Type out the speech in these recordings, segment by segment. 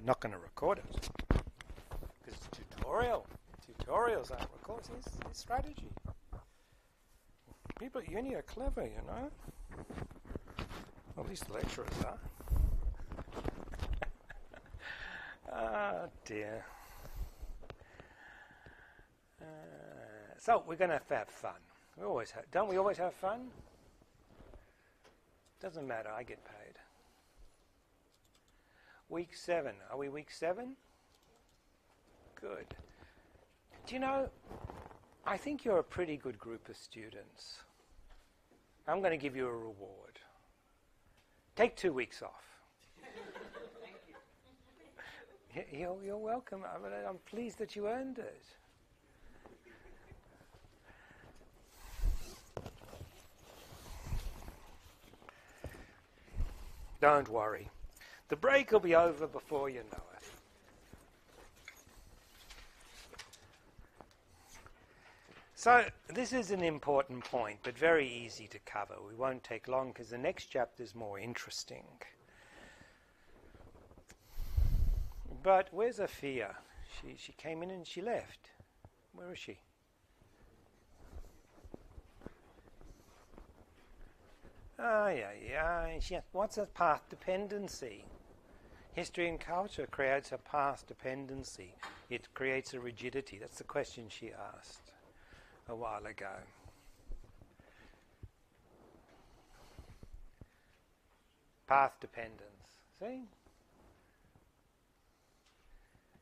Not going to record it because it's a tutorial. Tutorials aren't recorded. It's strategy. People at uni are clever, you know. Well, at least the lecturers are. Oh dear. So we're going to have fun. We always have. Don't we always have fun? Doesn't matter. I get paid. Week 7. Are we week 7? Good. Do you know, I think you're a pretty good group of students. I'm going to give you a reward. Take 2 weeks off. Thank you. You're welcome. I'm pleased that you earned it. Don't worry. The break will be over before you know it. So this is an important point, but very easy to cover. We won't take long because the next chapter is more interesting. But where's Afia? She came in and she left. Where is she? What's a path dependency? History and culture creates a path dependency. It creates a rigidity. That's the question she asked a while ago. Path dependence. See?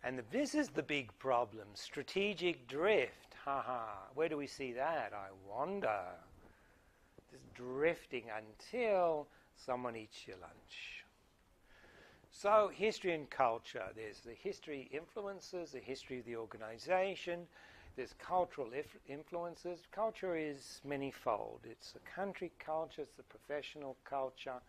And this is the big problem. Strategic drift. Where do we see that? I wonder. Just drifting until someone eats your lunch. So, history and culture. There's the history influences, the history of the organization. There's cultural influences. Culture is many-fold. It's the country culture, it's the professional culture.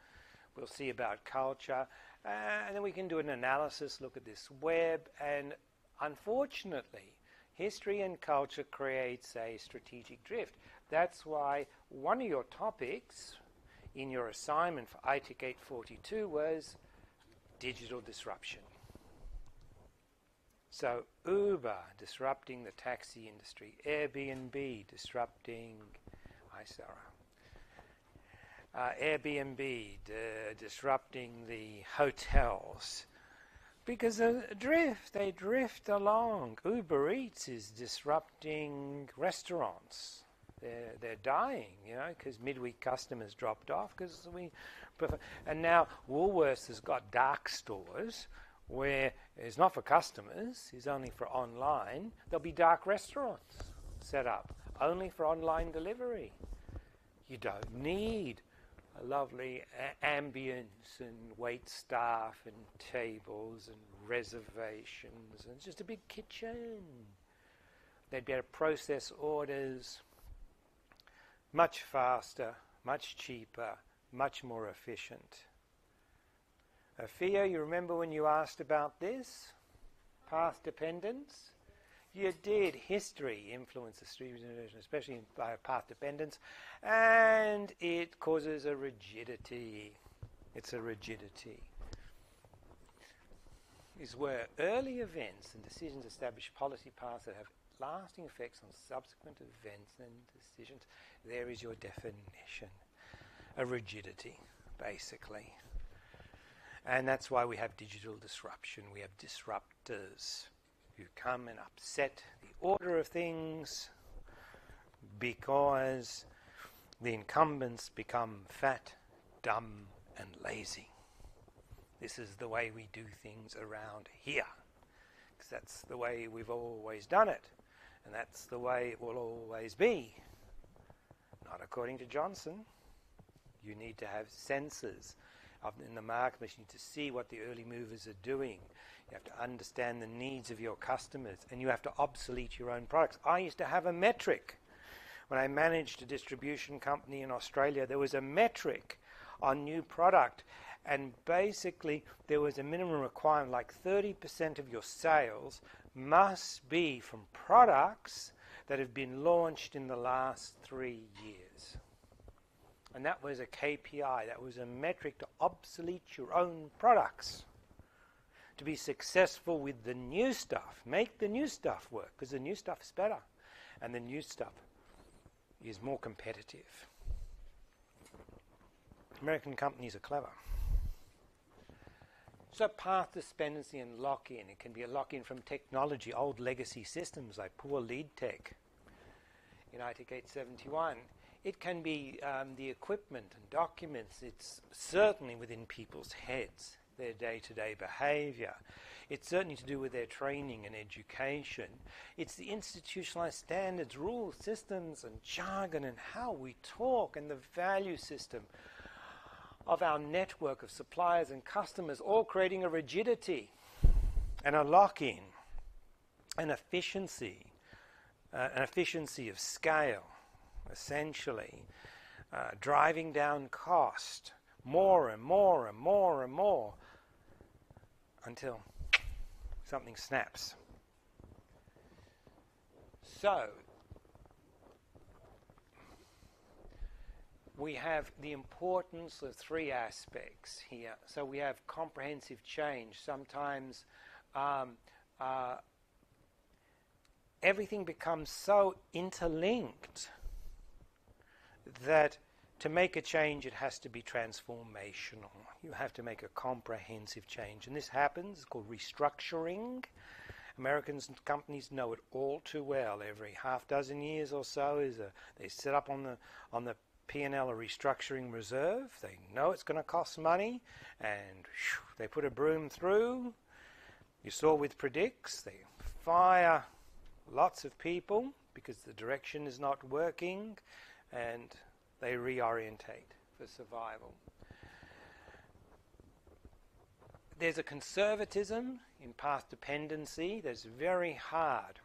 We'll see about culture. And then we can do an analysis, look at this web. And unfortunately, history and culture creates a strategic drift. That's why one of your topics in your assignment for ITIC 842 was digital disruption. So Uber disrupting the taxi industry, Airbnb disrupting, hi Sarah, Airbnb disrupting the hotels because of drift. They drift along. Uber Eats is disrupting restaurants. They're dying, you know, because midweek customers dropped off because we prefer. And now Woolworths has got dark stores where it's not for customers, it's only for online. There'll be dark restaurants set up only for online delivery. You don't need a lovely ambience and wait staff and tables and reservations and just a big kitchen. They'd be able to process orders much faster, much cheaper, much more efficient. Afia, you remember when you asked about this? Path dependence? You did. History influences, especially by path dependence, and it causes a rigidity. It's a rigidity. Is where early events and decisions establish policy paths that have lasting effects on subsequent events and decisions. There is your definition. A rigidity, basically. And that's why we have digital disruption. We have disruptors who come and upset the order of things because the incumbents become fat, dumb, and lazy. This is the way we do things around here, because that's the way we've always done it, and that's the way it will always be. Not according to Johnson. You need to have sensors in the marketplace. You need to see what the early movers are doing. You have to understand the needs of your customers, and you have to obsolete your own products. I used to have a metric. When I managed a distribution company in Australia, there was a metric on new product, and basically there was a minimum requirement, like 30% of your sales must be from products that have been launched in the last 3 years. And that was a KPI, that was a metric to obsolete your own products. to be successful with the new stuff. Make the new stuff work, because the new stuff is better, and the new stuff is more competitive. American companies are clever. So path dependency and lock-in. It can be a lock-in from technology, old legacy systems like poor lead tech in ITEC 871. It can be the equipment and documents. It's certainly within people's heads, their day-to-day behavior. It's certainly to do with their training and education. It's the institutionalized standards, rules, systems, and jargon, and how we talk, and the value system of our network of suppliers and customers, all creating a rigidity and a lock-in, an efficiency of scale, essentially, driving down cost more and more and more and more until something snaps. So, we have the importance of three aspects here. So we have comprehensive change. Sometimes everything becomes so interlinked that to make a change, it has to be transformational. You have to make a comprehensive change. And this happens, it's called restructuring. Americans and companies know it all too well. Every half dozen years or so, they set up on the P&L a restructuring reserve. They know it's going to cost money, and they put a broom through. You saw with Predix, they fire lots of people because the direction is not working, and they reorientate for survival. There's a conservatism in path dependency that's very hard.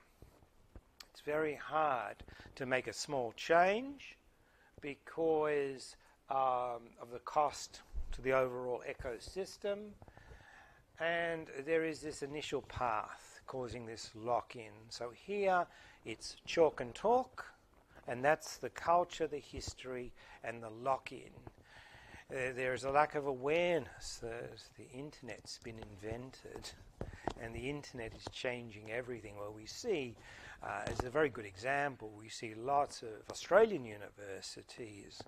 It's very hard to make a small change because of the cost to the overall ecosystem, and there is this initial path causing this lock-in. So here it's chalk and talk, and that's the culture, the history, and the lock-in. There's a lack of awareness. The internet's been invented, and the internet is changing everything. Well, we see, as a very good example, we see lots of Australian universities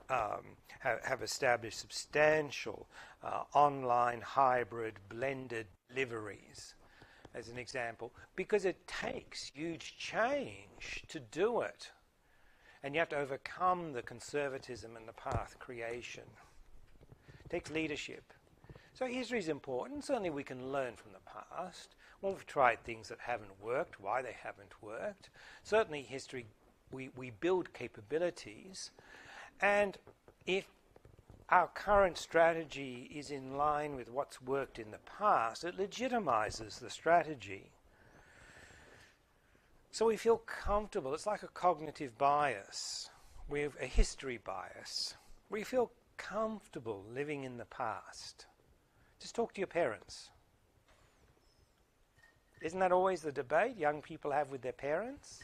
have established substantial online hybrid blended deliveries, as an example, because it takes huge change to do it. And you have to overcome the conservatism and the path creation. It takes leadership. So history is important. Certainly we can learn from the past. When we've tried things that haven't worked, why they haven't worked. Certainly history, we build capabilities. And if our current strategy is in line with what's worked in the past, it legitimizes the strategy. So we feel comfortable. It's like a cognitive bias. We have a history bias. We feel comfortable living in the past. Just talk to your parents. Isn't that always the debate young people have with their parents?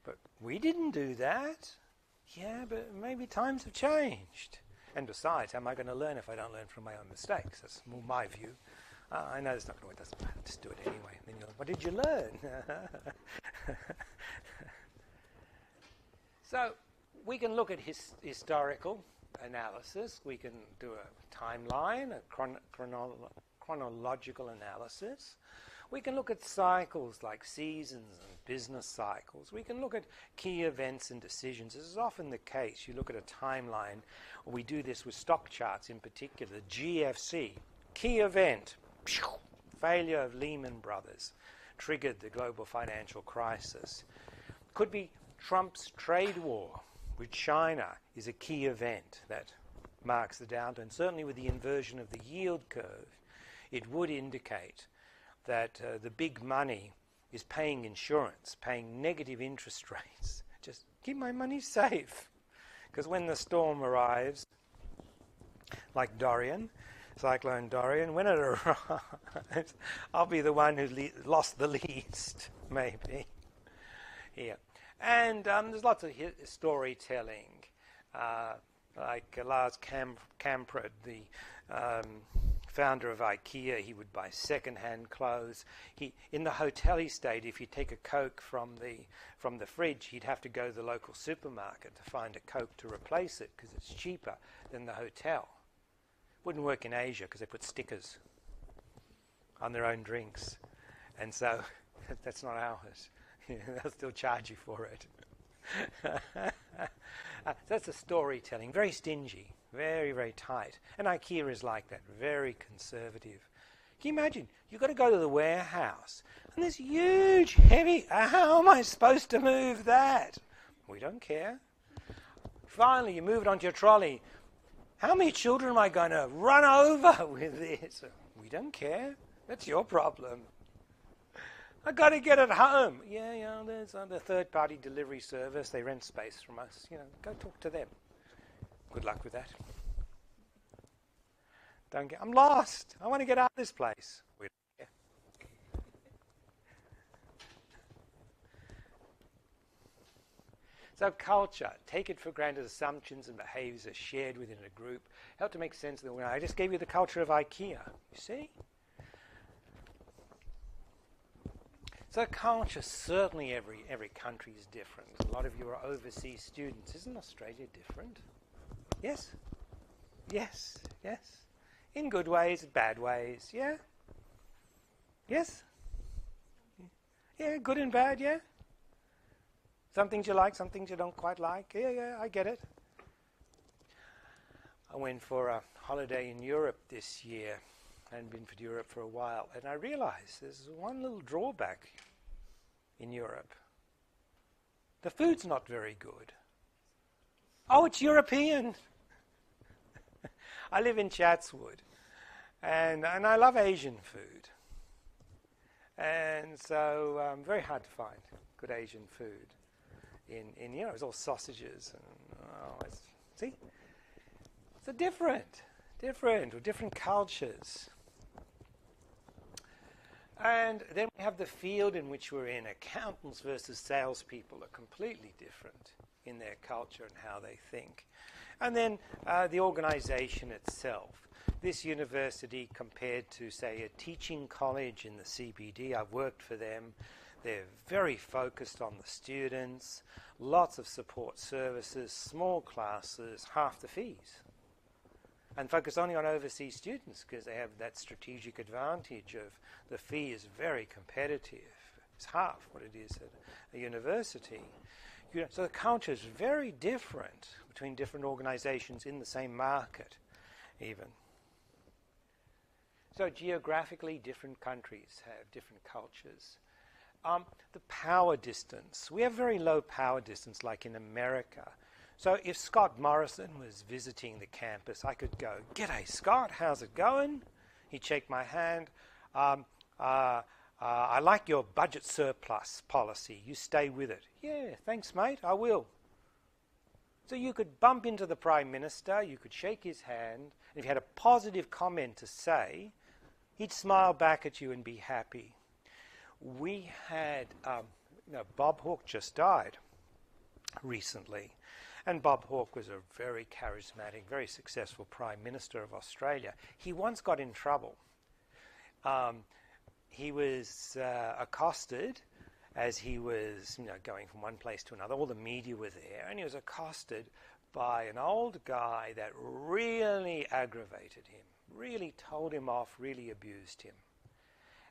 But we didn't do that. Yeah, but maybe times have changed. And besides, how am I going to learn if I don't learn from my own mistakes? That's more my view. I know it's not going to work. It doesn't matter. Just do it anyway. Then you're like, what did you learn? So we can look at historical analysis. We can do a timeline, a chronological analysis. We can look at cycles like seasons and business cycles. We can look at key events and decisions. This is often the case. You look at a timeline. We do this with stock charts in particular. GFC, key event. Failure of Lehman Brothers triggered the global financial crisis. Could be Trump's trade war with China is a key event that marks the downturn. Certainly with the inversion of the yield curve, it would indicate that the big money is paying insurance, paying negative interest rates. Just keep my money safe. Because when the storm arrives, like Dorian, Cyclone Dorian, when it arrives, I'll be the one who lost the least, maybe. Yeah. And there's lots of storytelling, like Lars Kamprad, the founder of IKEA. He would buy second-hand clothes. In the hotel he stayed, if you take a Coke from the fridge, he'd have to go to the local supermarket to find a Coke to replace it because it's cheaper than the hotel. Wouldn't work in Asia because they put stickers on their own drinks. And so that's not ours. They'll still charge you for it. That's a storytelling. Very stingy. Very, very tight. And IKEA is like that. Very conservative. Can you imagine? You've got to go to the warehouse. And this huge, heavy... How am I supposed to move that? We don't care. Finally, you move it onto your trolley. How many children am I going to run over with this? We don't care. That's your problem. I got to get it home. Yeah, there's the third-party delivery service. They rent space from us. Go talk to them. Good luck with that. I'm lost. I want to get out of this place. We don't care. So culture, take it for granted assumptions and behaviors are shared within a group. Help to make sense of the organization. I just gave you the culture of IKEA. You see? So culture, certainly every country is different. A lot of you are overseas students. Isn't Australia different? Yes? Yes, yes. In good ways, bad ways, yeah? Yes? Yeah, good and bad, yeah? Some things you like, some things you don't quite like. Yeah, I get it. I went for a holiday in Europe this year. I hadn't been to Europe for a while. And I realized there's one little drawback in Europe. The food's not very good. Oh, it's European. I live in Chatswood, and I love Asian food. And so very hard to find good Asian food in it's all sausages. And, see? So different with different cultures. And then we have the field in which we're in. Accountants versus salespeople are completely different in their culture and how they think. And then the organization itself. This university compared to, say, a teaching college in the CBD, I've worked for them. They're very focused on the students, lots of support services, small classes, half the fees. And focus only on overseas students because they have that strategic advantage of the fee is very competitive. It's half what it is at a university. So the culture is very different between different organizations in the same market, even. So geographically, different countries have different cultures. The power distance. We have very low power distance, like in America. So if Scott Morrison was visiting the campus, I could go, "G'day, Scott, how's it going?" He'd shake my hand. I like your budget surplus policy. You stay with it. Yeah, thanks, mate, I will. So you could bump into the Prime Minister, you could shake his hand, and if you had a positive comment to say, he'd smile back at you and be happy. We had, Bob Hawke just died recently. And Bob Hawke was a very charismatic, very successful Prime Minister of Australia. He once got in trouble. He was accosted as he was going from one place to another. All the media were there, and he was accosted by an old guy that really aggravated him, really told him off, really abused him.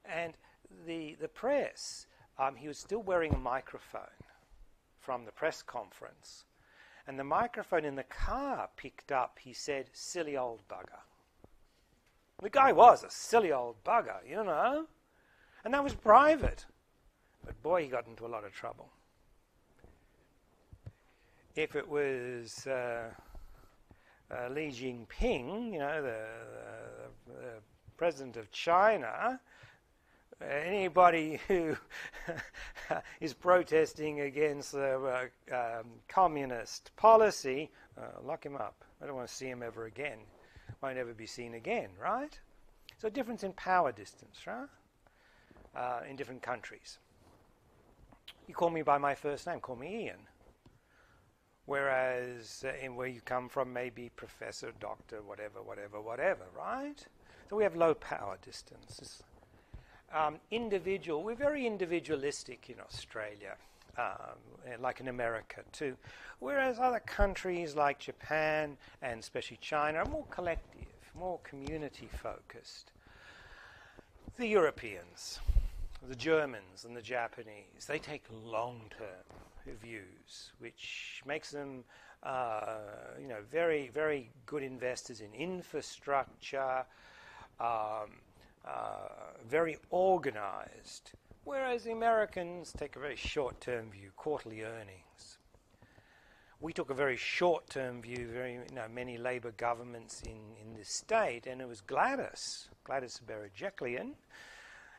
And the press, he was still wearing a microphone from the press conference. And the microphone in the car picked up, he said, "Silly old bugger." The guy was a silly old bugger, And that was private. But boy, he got into a lot of trouble. If it was Li Jinping, the president of China, anybody who is protesting against the communist policy, lock him up. I don't want to see him ever again. Won't ever be seen again, right? So a difference in power distance, right? In different countries. You call me by my first name, call me Ian. Whereas in where you come from, maybe professor, doctor, whatever, right? So we have low power distances. We're very individualistic in Australia, like in America too, whereas other countries like Japan and especially China are more collective, more community focused. The Europeans, the Germans and the Japanese, they take long-term views, which makes them very, very good investors in infrastructure, very organized, whereas the Americans take a very short-term view, quarterly earnings. We took a very short-term view, many Labor governments in this state, and it was Gladys Berejiklian,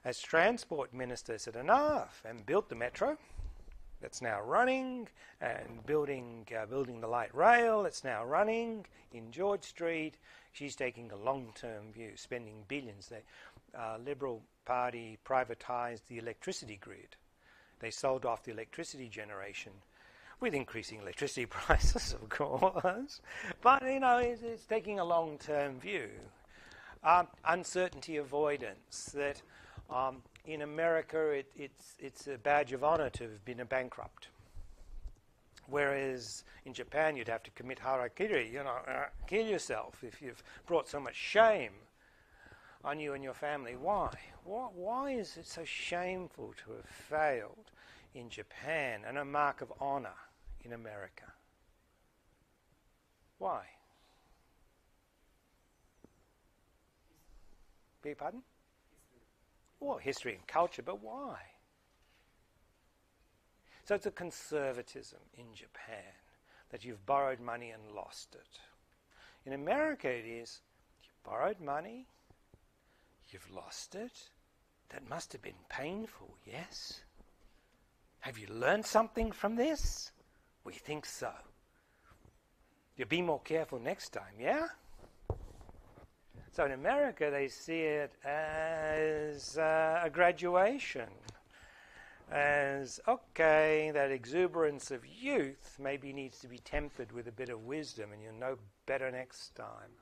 as Transport Minister, said enough, and built the metro that's now running, and building the light rail that's now running in George Street. She's taking a long-term view, spending billions. The Liberal Party privatised the electricity grid. They sold off the electricity generation with increasing electricity prices, of course. But, it's taking a long-term view. Uncertainty avoidance, that in America it's a badge of honour to have been a bankrupt. Whereas in Japan you'd have to commit harakiri, kill yourself if you've brought so much shame on you and your family. Why? Why is it so shameful to have failed in Japan and a mark of honour in America? Why? Beg your pardon? Well, history and culture, but why? So it's a conservatism in Japan that you've borrowed money and lost it. In America it is, you borrowed money, you've lost it. That must have been painful, yes? Have you learned something from this? We think so. You'll be more careful next time, yeah? So in America, they see it as a graduation, as, okay, that exuberance of youth maybe needs to be tempered with a bit of wisdom, and you'll know better next time.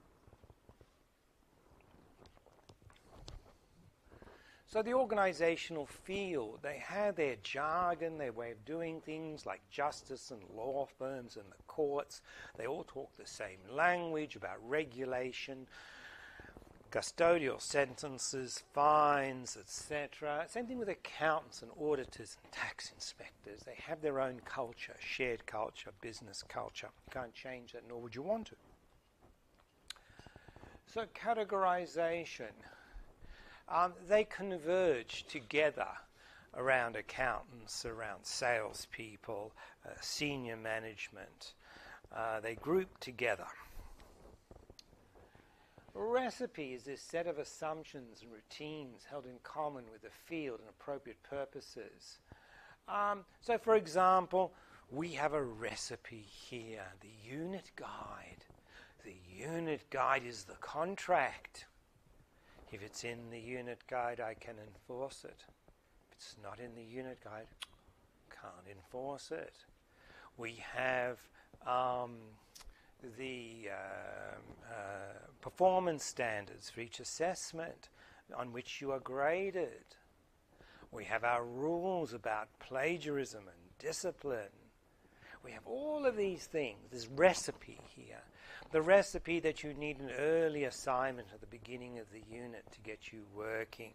So the organizational field, they had their jargon, their way of doing things, like justice and law firms and the courts. They all talk the same language about regulation, custodial sentences, fines, etc. Same thing with accountants and auditors and tax inspectors. They have their own culture, shared culture, business culture. You can't change that, nor would you want to. So categorization. They converge together around accountants, around salespeople, senior management. They group together. A recipe is this set of assumptions and routines held in common with the field and appropriate purposes. So, for example, we have a recipe here, the unit guide. The unit guide is the contract. If it's in the unit guide, I can enforce it. If it's not in the unit guide, can't enforce it. We have the performance standards for each assessment on which you are graded. We have our rules about plagiarism and discipline. We have all of these things, this recipe here. The recipe that you need an early assignment at the beginning of the unit to get you working.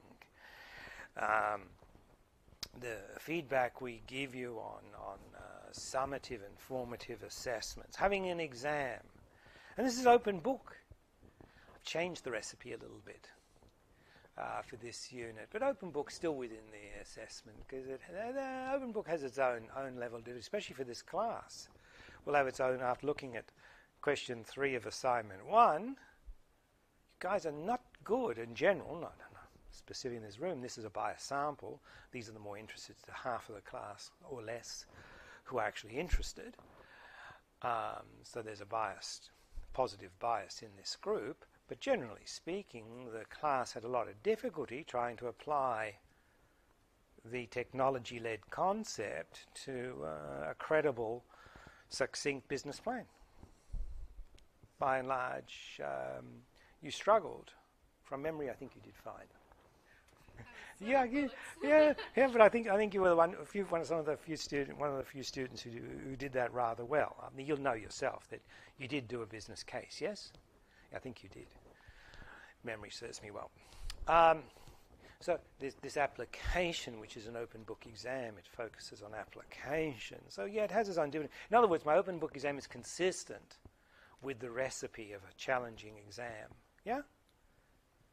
The feedback we give you on summative and formative assessments. Having an exam. And this is open book. I've changed the recipe a little bit for this unit. But open book still within the assessment, because the open book has its own level, especially for this class. We'll have its own after looking at question 3 of assignment 1. You guys are not good in general, not specific in this room. This is a bias sample. These are the more interested, to half of the class or less who are actually interested. So there's a positive bias in this group. But generally speaking, the class had a lot of difficulty trying to apply the technology-led concept to a credible, succinct business plan. By and large, you struggled. From memory, I think you did fine. Yeah. But I think you were one of the few students who did that rather well. I mean, you'll know yourself that you did do a business case. Yes, I think you did. Memory serves me well. So this application, which is an open book exam, it focuses on application. So yeah, it has its own different. In other words, my open book exam is consistent with the recipe of a challenging exam. Yeah.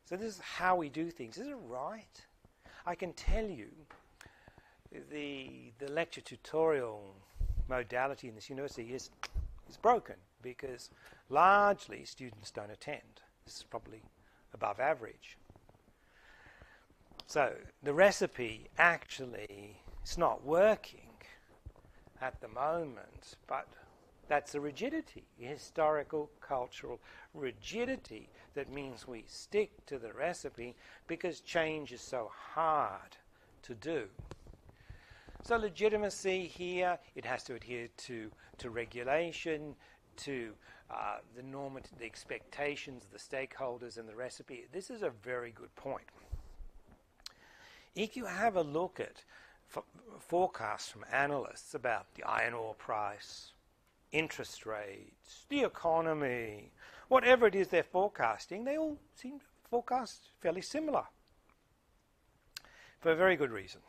So this is how we do things. Is it right? I can tell you the lecture tutorial modality in this university is broken because largely students don't attend. This is probably above average. So the recipe actually is not working at the moment, but that's a rigidity, historical, cultural rigidity that means we stick to the recipe because change is so hard to do. So legitimacy here, it has to adhere to regulation, to the expectations of the stakeholders and the recipe. This is a very good point. If you have a look at forecasts from analysts about the iron ore price, interest rates, the economy, whatever it is they're forecasting, they all seem to forecast fairly similar for a very good reason.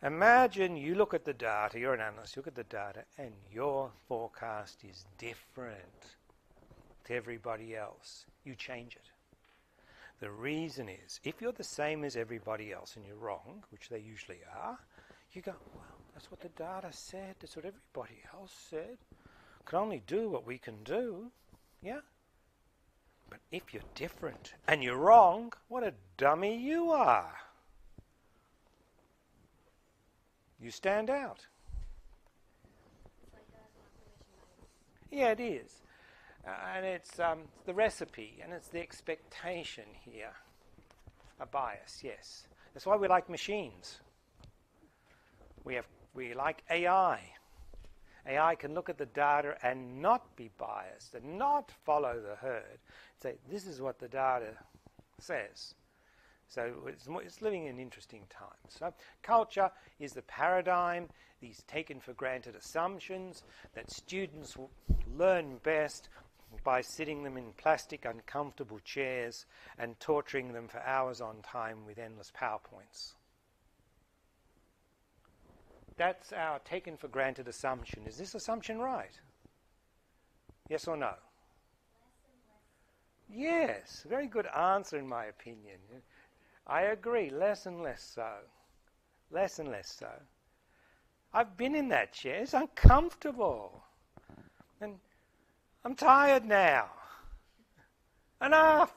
Imagine you look at the data, you're an analyst, you look at the data, and your forecast is different to everybody else. You change it. The reason is, if you're the same as everybody else and you're wrong, which they usually are, you go, well, that's what the data said, that's what everybody else said. Can only do what we can do, yeah? But if you're different and you're wrong, what a dummy you are. You stand out. Yeah, it is. And it's the recipe, and it's the expectation here. A bias, yes. That's why we like machines. We like AI. AI can look at the data and not be biased, and not follow the herd. Say, this is what the data says. So it's living in interesting times. So culture is the paradigm, these taken for granted assumptions that students will learn best by sitting them in plastic uncomfortable chairs and torturing them for hours on time with endless PowerPoints. That's our taken for granted assumption. Is this assumption right? Yes or no? Yes, very good answer in my opinion. I agree, less and less so. Less and less so. I've been in that chair. It's uncomfortable. And I'm tired now. Enough!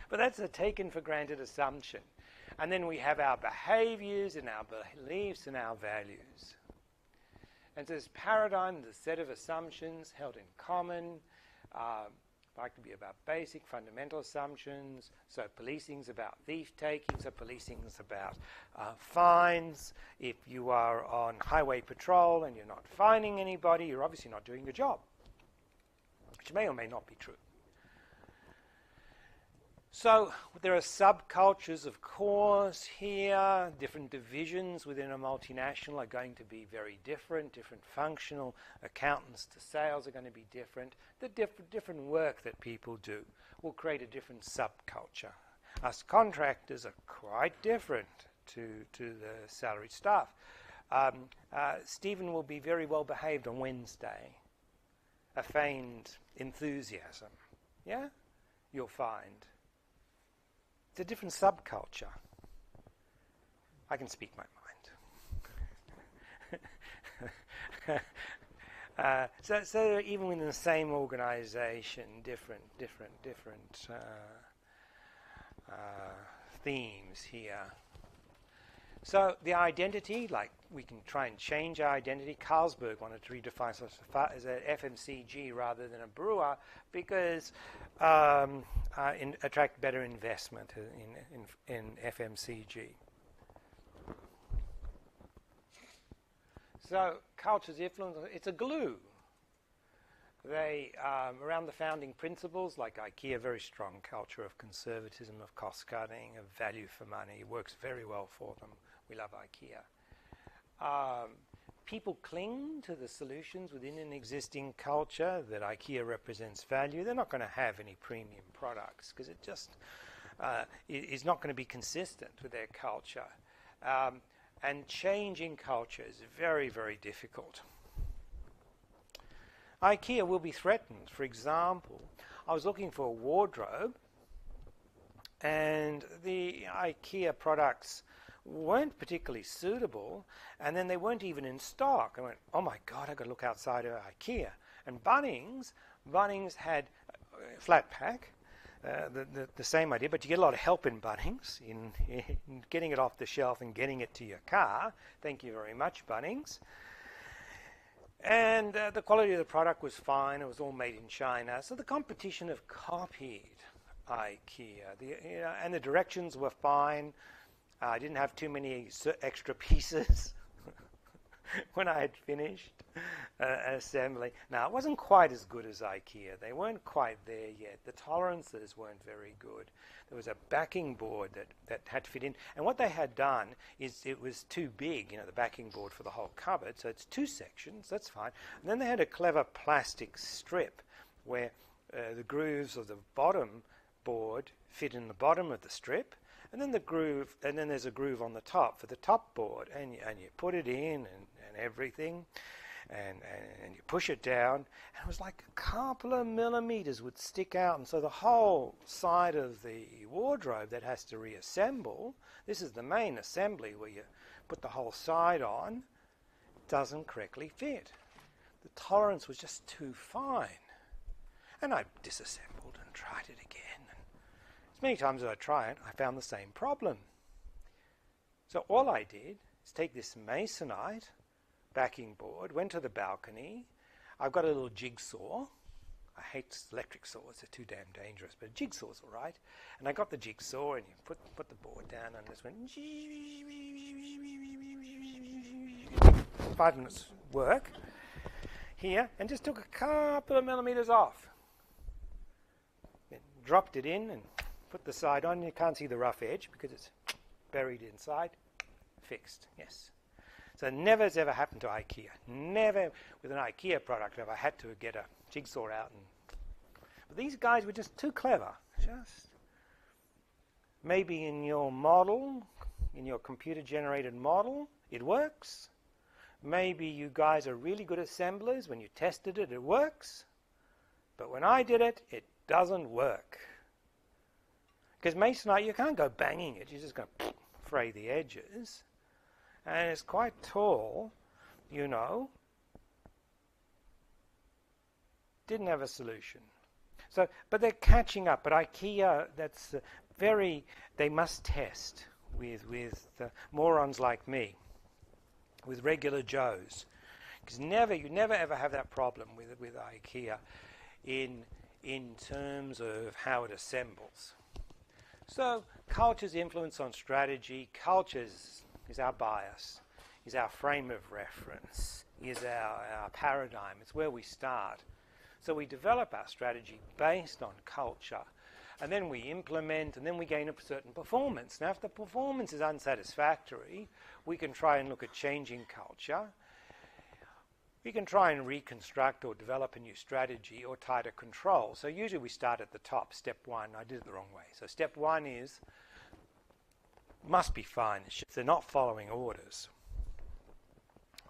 But that's a taken for granted assumption. And then we have our behaviors and our beliefs and our values. And so this paradigm is a set of assumptions held in common. Like to be about basic fundamental assumptions. So policing's about thief taking. So policing's about fines. If you are on highway patrol and you're not fining anybody, you're obviously not doing your job, which may or may not be true. So there are subcultures, of course, here. Different divisions within a multinational are going to be very different. Different functional accountants to sales are going to be different. The different work that people do will create a different subculture. Us contractors are quite different to the salaried staff. Stephen will be very well behaved on Wednesday. A feigned enthusiasm. Yeah? You'll find. It's a different subculture. I can speak my mind. So even within the same organization, different themes here. So the identity, like we can try and change our identity. Carlsberg wanted to redefine us as an FMCG rather than a brewer because attract better investment in FMCG. So culture's influence, it's a glue. They, around the founding principles, like IKEA, very strong culture of conservatism, of cost cutting, of value for money. It works very well for them. We love IKEA. People cling to the solutions within an existing culture that IKEA represents value. They're not going to have any premium products because it just is not going to be consistent with their culture. And changing culture is very, very difficult. IKEA will be threatened. For example, I was looking for a wardrobe and the IKEA products weren't particularly suitable, and then they weren't even in stock. I went, oh my God, I've got to look outside of IKEA. And Bunnings had flat pack, the same idea, but you get a lot of help in Bunnings in getting it off the shelf and getting it to your car. Thank you very much, Bunnings. And the quality of the product was fine. It was all made in China. So the competition have copied IKEA. And the directions were fine. I didn't have too many extra pieces when I had finished assembly. Now, it wasn't quite as good as IKEA. They weren't quite there yet. The tolerances weren't very good. There was a backing board that had to fit in. And what they had done is it was too big, the backing board for the whole cupboard. So it's two sections. That's fine. And then they had a clever plastic strip where the grooves of the bottom board fit in the bottom of the strip. And then there's a groove on the top for the top board, and you put it in and everything, and you push it down, and it was like a couple of millimeters would stick out, and so the whole side of the wardrobe that has to reassemble, this is the main assembly where you put the whole side on, doesn't correctly fit. The tolerance was just too fine. And I disassembled and tried it again. As many times as I tried it, I found the same problem. So all I did is take this masonite backing board, went to the balcony. I've got a little jigsaw. I hate electric saws, they're too damn dangerous, but a jigsaw's all right. And I got the jigsaw and you put the board down and just went 5 minutes work here and just took a couple of millimeters off. Then dropped it in and put the side on. You can't see the rough edge because it's buried inside. Fixed, yes. So never has ever happened to IKEA. Never with an IKEA product have I had to get a jigsaw out. But these guys were just too clever. Just maybe in your model, in your computer-generated model, it works. Maybe you guys are really good assemblers. When you tested it, it works. But when I did it, it doesn't work. Because masonite, you can't go banging it. You're just going to fray the edges. And it's quite tall, Didn't have a solution. So, but they're catching up. But IKEA, that's they must test with morons like me, with regular Joes. Because you never ever have that problem with IKEA in terms of how it assembles. So culture's influence on strategy, culture is our bias, is our frame of reference, is our paradigm. It's where we start. So we develop our strategy based on culture, and then we implement, and then we gain a certain performance. Now, if the performance is unsatisfactory, we can try and look at changing culture. We can try and reconstruct or develop a new strategy or tighter control. So usually we start at the top, step one. I did it the wrong way. So step one is, must be fine if they're not following orders.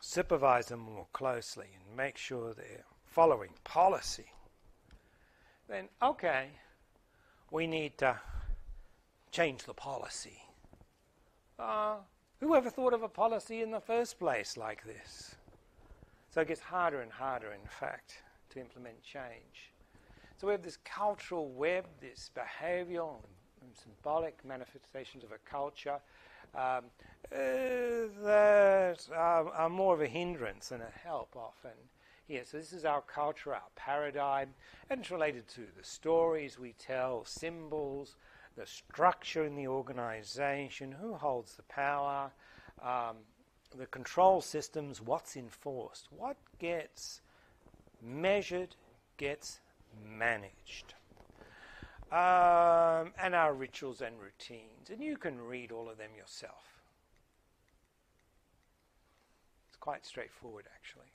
Supervise them more closely and make sure they're following policy. Then, okay, we need to change the policy. Who ever thought of a policy in the first place like this? So it gets harder and harder, in fact, to implement change. So we have this cultural web, this behavioral and symbolic manifestations of a culture that are more of a hindrance than a help often. Yeah, so this is our culture, our paradigm, and it's related to the stories we tell, symbols, the structure in the organization, who holds the power, the control systems, what's enforced, what gets measured, gets managed. And our rituals and routines. And you can read all of them yourself. It's quite straightforward, actually.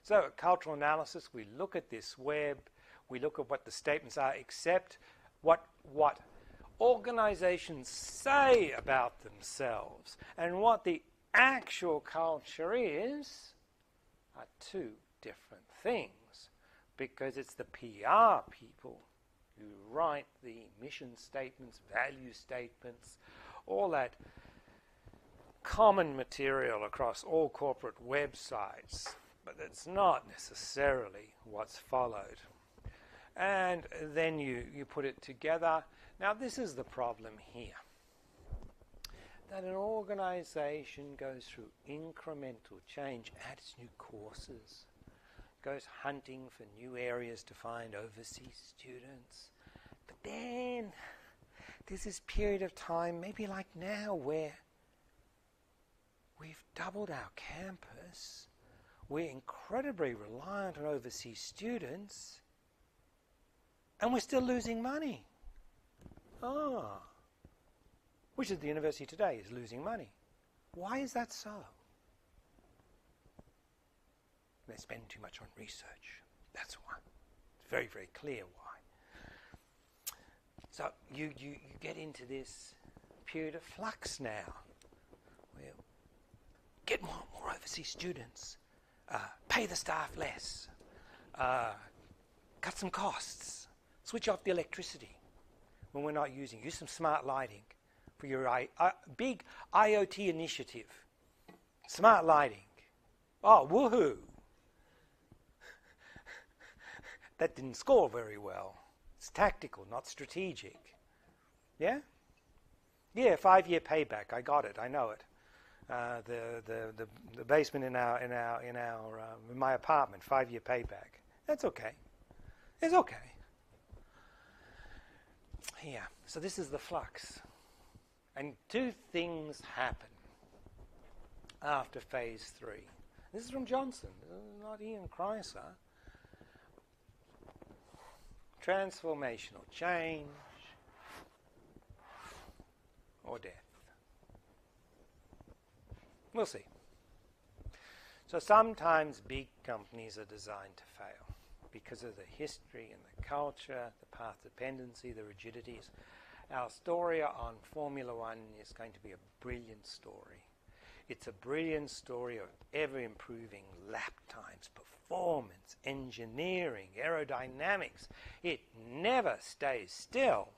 So, at cultural analysis, we look at this web, we look at what the statements are, except what organizations say about themselves and what the actual culture is are two different things, because it's the PR people who write the mission statements, value statements, all that common material across all corporate websites, but it's not necessarily what's followed. And then you put it together. Now, this is the problem here, that an organization goes through incremental change, adds new courses, goes hunting for new areas to find overseas students. But then there's this period of time, maybe like now, where we've doubled our campus, we're incredibly reliant on overseas students, and we're still losing money. Which is the university today is losing money. Why is that so? They spend too much on research. That's why. It's very, very clear why. So you get into this period of flux now. Well, get more overseas students. Pay the staff less. Cut some costs. Switch off the electricity when we're not using. Use some smart lighting for your big IoT initiative. Smart lighting. Oh, woohoo! That didn't score very well. It's tactical, not strategic. Yeah? Yeah, 5-year payback. I got it. I know it. The basement in my apartment, 5-year payback. That's okay. It's okay. Yeah. So this is the flux. And two things happen after phase 3. This is from Johnson, not Ian Chrysler. Transformational change or death. We'll see. So sometimes big companies are designed to fail because of the history and the culture, the path dependency, the rigidities. Our story on Formula One is going to be a brilliant story. It's a brilliant story of ever-improving lap times, performance, engineering, aerodynamics. It never stays still.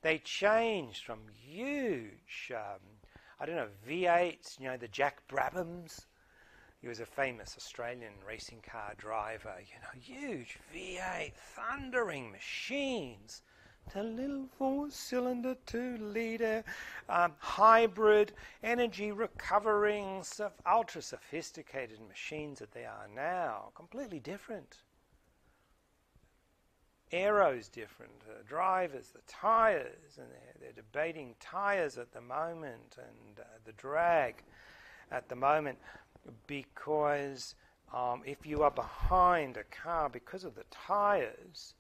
They changed from huge, V8s, the Jack Brabhams. He was a famous Australian racing car driver, huge V8, thundering machines, to little 4-cylinder, 2-litre, hybrid, energy recovering, ultra-sophisticated machines that they are now. Completely different. Aero's different, drivers, the tyres, and they're debating tyres at the moment, and the drag at the moment, because if you are behind a car because of the tyres,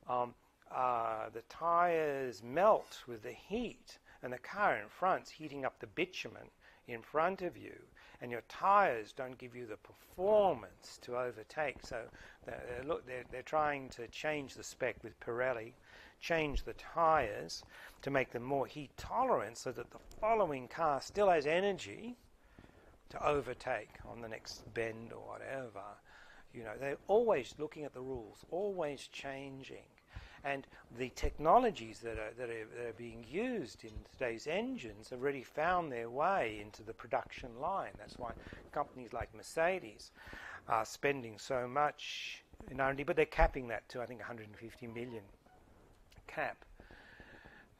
the tyres melt with the heat, and the car in front's heating up the bitumen in front of you, and your tyres don't give you the performance to overtake. So they're trying to change the spec with Pirelli, change the tyres to make them more heat tolerant so that the following car still has energy to overtake on the next bend or whatever. They're always looking at the rules, always changing. And the technologies that are being used in today's engines have already found their way into the production line. That's why companies like Mercedes are spending so much in R&D, but they're capping that to, I think, 150 million cap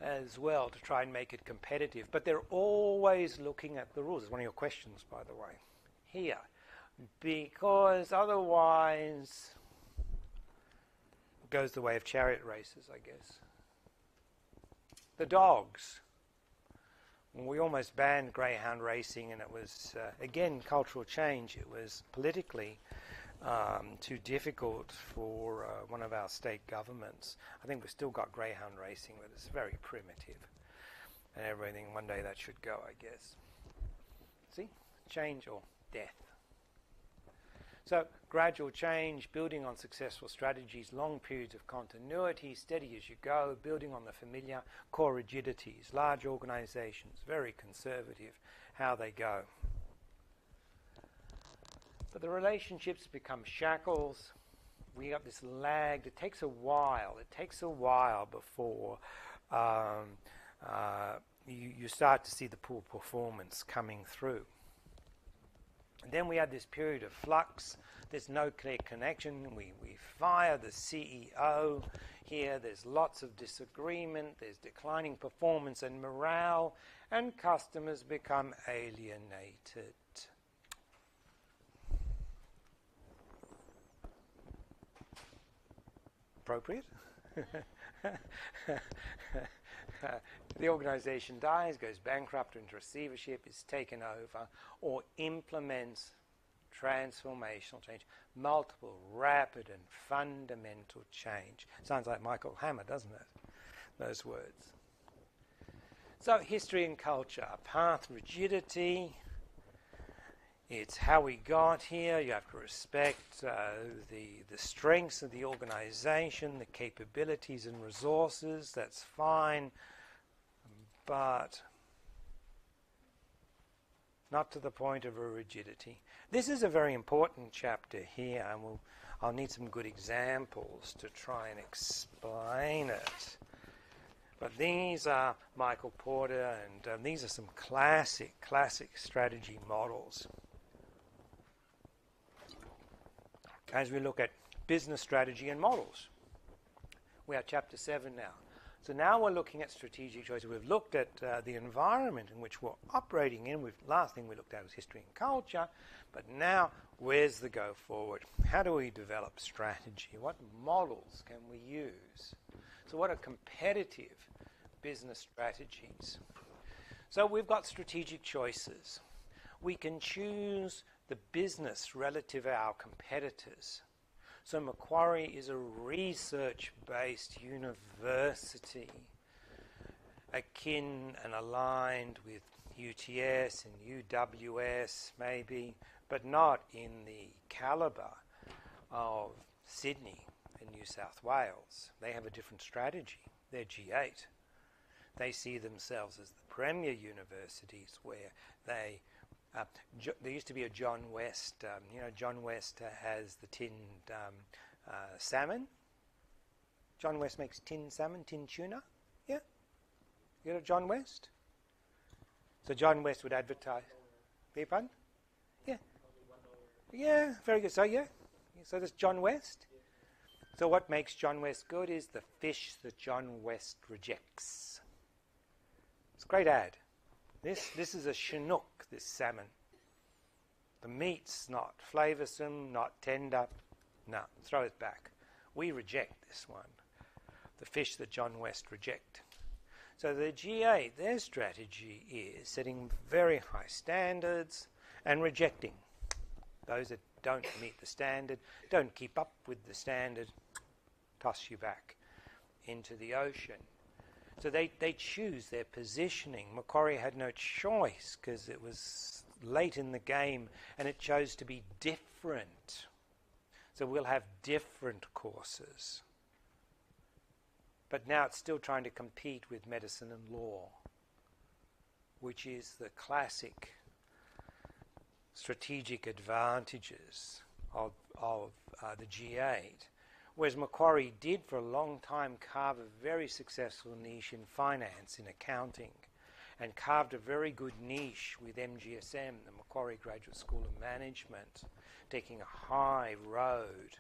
as well to try and make it competitive. But they're always looking at the rules. It's one of your questions, by the way, here. Because otherwise goes the way of chariot races, I guess. The dogs. We almost banned greyhound racing, and it was, again, cultural change. It was politically too difficult for one of our state governments. I think we've still got greyhound racing, but it's very primitive. And everything, one day that should go, I guess. See? Change or death. So, gradual change, building on successful strategies, long periods of continuity, steady as you go, building on the familiar, core rigidities, large organizations, very conservative, how they go. But the relationships become shackles. We got this lagged. It takes a while. It takes a while before you start to see the poor performance coming through. And then we had this period of flux. There's no clear connection. We fire the CEO here. There's lots of disagreement. There's declining performance and morale, and customers become alienated. Appropriate? The organization dies, goes bankrupt, into receivership, is taken over, or implements transformational change, multiple, rapid and fundamental change. Sounds like Michael Hammer, doesn't it? Those words. So, history and culture, path rigidity. It's how we got here. You have to respect the strengths of the organization, the capabilities and resources. That's fine. But not to the point of a rigidity. This is a very important chapter here, and I'll need some good examples to try and explain it. But these are Michael Porter, and these are some classic strategy models. As we look at business strategy and models, we are chapter 7 now. So now we're looking at strategic choices. We've looked at the environment in which we're operating in. Last thing we looked at was history and culture. But now, where's the go forward? How do we develop strategy? What models can we use? So what are competitive business strategies? So we've got strategic choices. We can choose the business relative to our competitors. So Macquarie is a research-based university, akin and aligned with UTS and UWS maybe, but not in the calibre of Sydney and New South Wales. They have a different strategy. They're G8. They see themselves as the premier universities where there used to be a John West. John West has the tinned salmon. John West makes tinned salmon, tinned tuna. Yeah? You know John West? So John West would advertise. Beg your pardon? Yeah. Yeah, very good. So, yeah. So there's John West. So what makes John West good is the fish that John West rejects. It's a great ad. This is a Chinook, this salmon. The meat's not flavoursome, not tender. No, throw it back. We reject this one. The fish that John West reject. So the G8, their strategy is setting very high standards and rejecting those that don't meet the standard, don't keep up with the standard, toss you back into the ocean. So they choose their positioning. Macquarie had no choice because it was late in the game and it chose to be different. So we'll have different courses. But now it's still trying to compete with medicine and law, which is the classic strategic advantages of the G8. Whereas Macquarie did for a long time carve a very successful niche in finance, in accounting, and carved a very good niche with MGSM, the Macquarie Graduate School of Management, taking a high road.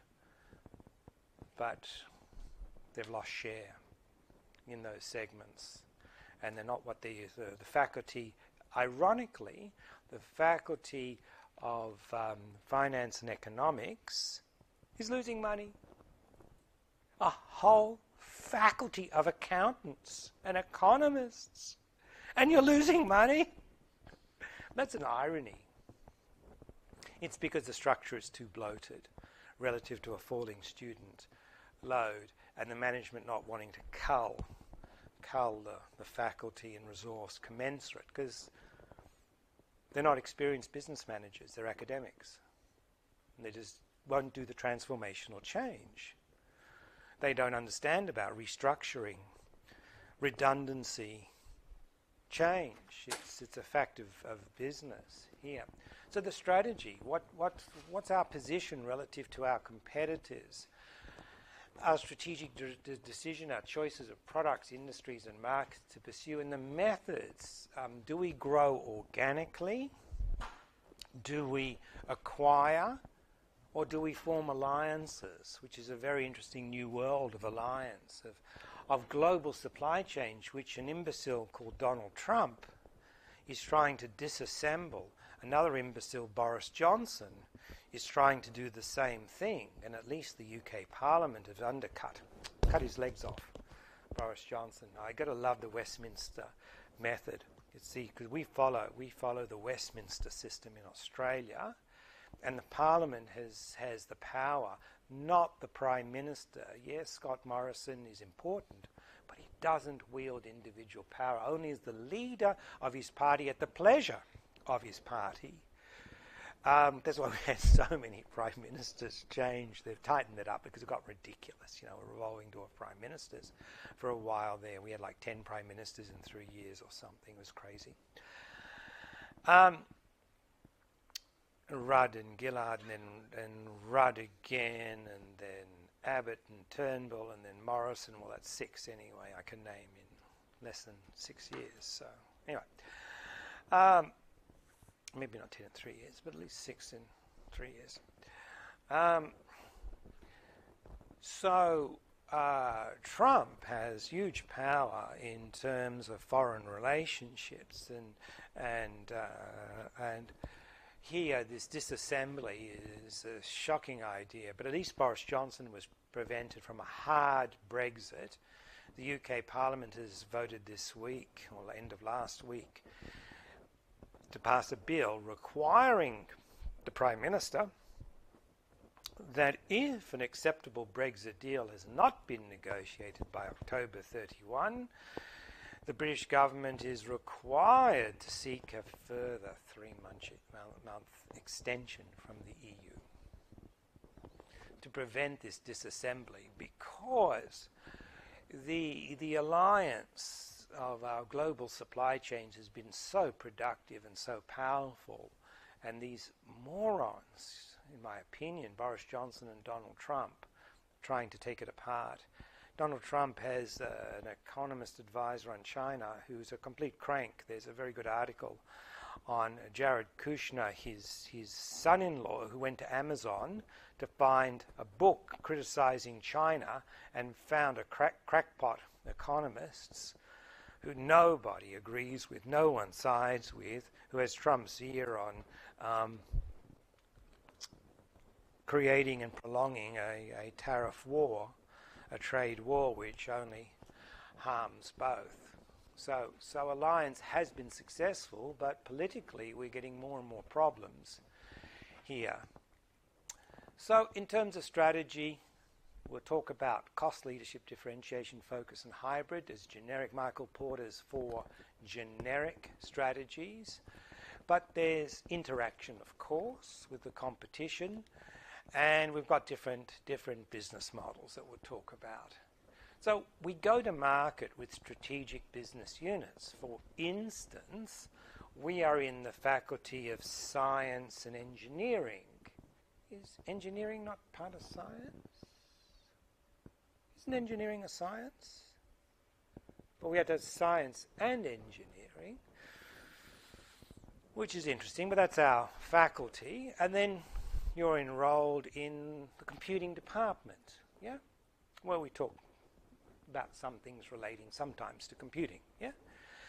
But they've lost share in those segments. And they're not what they use. The faculty, ironically, the faculty of finance and economics is losing money. A whole faculty of accountants and economists And you're losing money? That's an irony. It's because the structure is too bloated relative to a falling student load and the management not wanting to cull the faculty and resource commensurate, because they're not experienced business managers, they're academics. And they just won't do the transformational change. They don't understand about restructuring, redundancy, change. It's a fact of business here. So the strategy, what's our position relative to our competitors? Our strategic decision, our choices of products, industries and markets to pursue, and the methods. Do we grow organically? Do we acquire? Or do we form alliances, which is a very interesting new world of alliance, of global supply chains, which an imbecile called Donald Trump is trying to disassemble. Another imbecile, Boris Johnson, is trying to do the same thing, and at least the UK Parliament has cut his legs off, Boris Johnson. I got to love the Westminster method. Because we follow the Westminster system in Australia, and the Parliament has the power, not the Prime Minister. Yes, Scott Morrison is important, but he doesn't wield individual power, only as the leader of his party at the pleasure of his party. That's why we had so many Prime Ministers change. They've tightened it up because it got ridiculous. A revolving door of Prime Ministers. For a while there, we had like 10 Prime Ministers in 3 years or something. It was crazy. Rudd and Gillard, and Rudd again, and then Abbott and Turnbull, and then Morrison. Well, that's 6 anyway, I can name in less than 6 years. So, anyway. Maybe not 10 in 3 years, but at least 6 in 3 years. So Trump has huge power in terms of foreign relationships, and here this disassembly is a shocking idea. But at least Boris Johnson was prevented from a hard Brexit. The UK Parliament has voted this week, or the end of last week, to pass a bill requiring the Prime Minister that if an acceptable Brexit deal has not been negotiated by October 31, the British government is required to seek a further 3-month extension from the EU to prevent this disassembly, because the alliance of our global supply chains has been so productive and so powerful, and these morons, in my opinion, Boris Johnson and Donald Trump, trying to take it apart. Donald Trump has an economist advisor on China who's a complete crank. There's a very good article on Jared Kushner, his son-in-law, who went to Amazon to find a book criticizing China and found a crackpot economists who nobody agrees with, no one sides with, who has Trump's ear on creating and prolonging a tariff war, a trade war which only harms both. So alliance has been successful, but politically we're getting more and more problems here. So in terms of strategy, we'll talk about cost, leadership, differentiation, focus, and hybrid as generic. Michael Porter's 4 generic strategies. But there's interaction, of course, with the competition. And we've got different business models that we'll talk about. So we go to market with strategic business units. For instance, we are in the Faculty of Science and Engineering. Is engineering not part of science? Isn't engineering a science? But we have to have science and engineering, which is interesting, but that's our faculty. And then you're enrolled in the computing department, yeah? Well, we talk about some things relating sometimes to computing, yeah?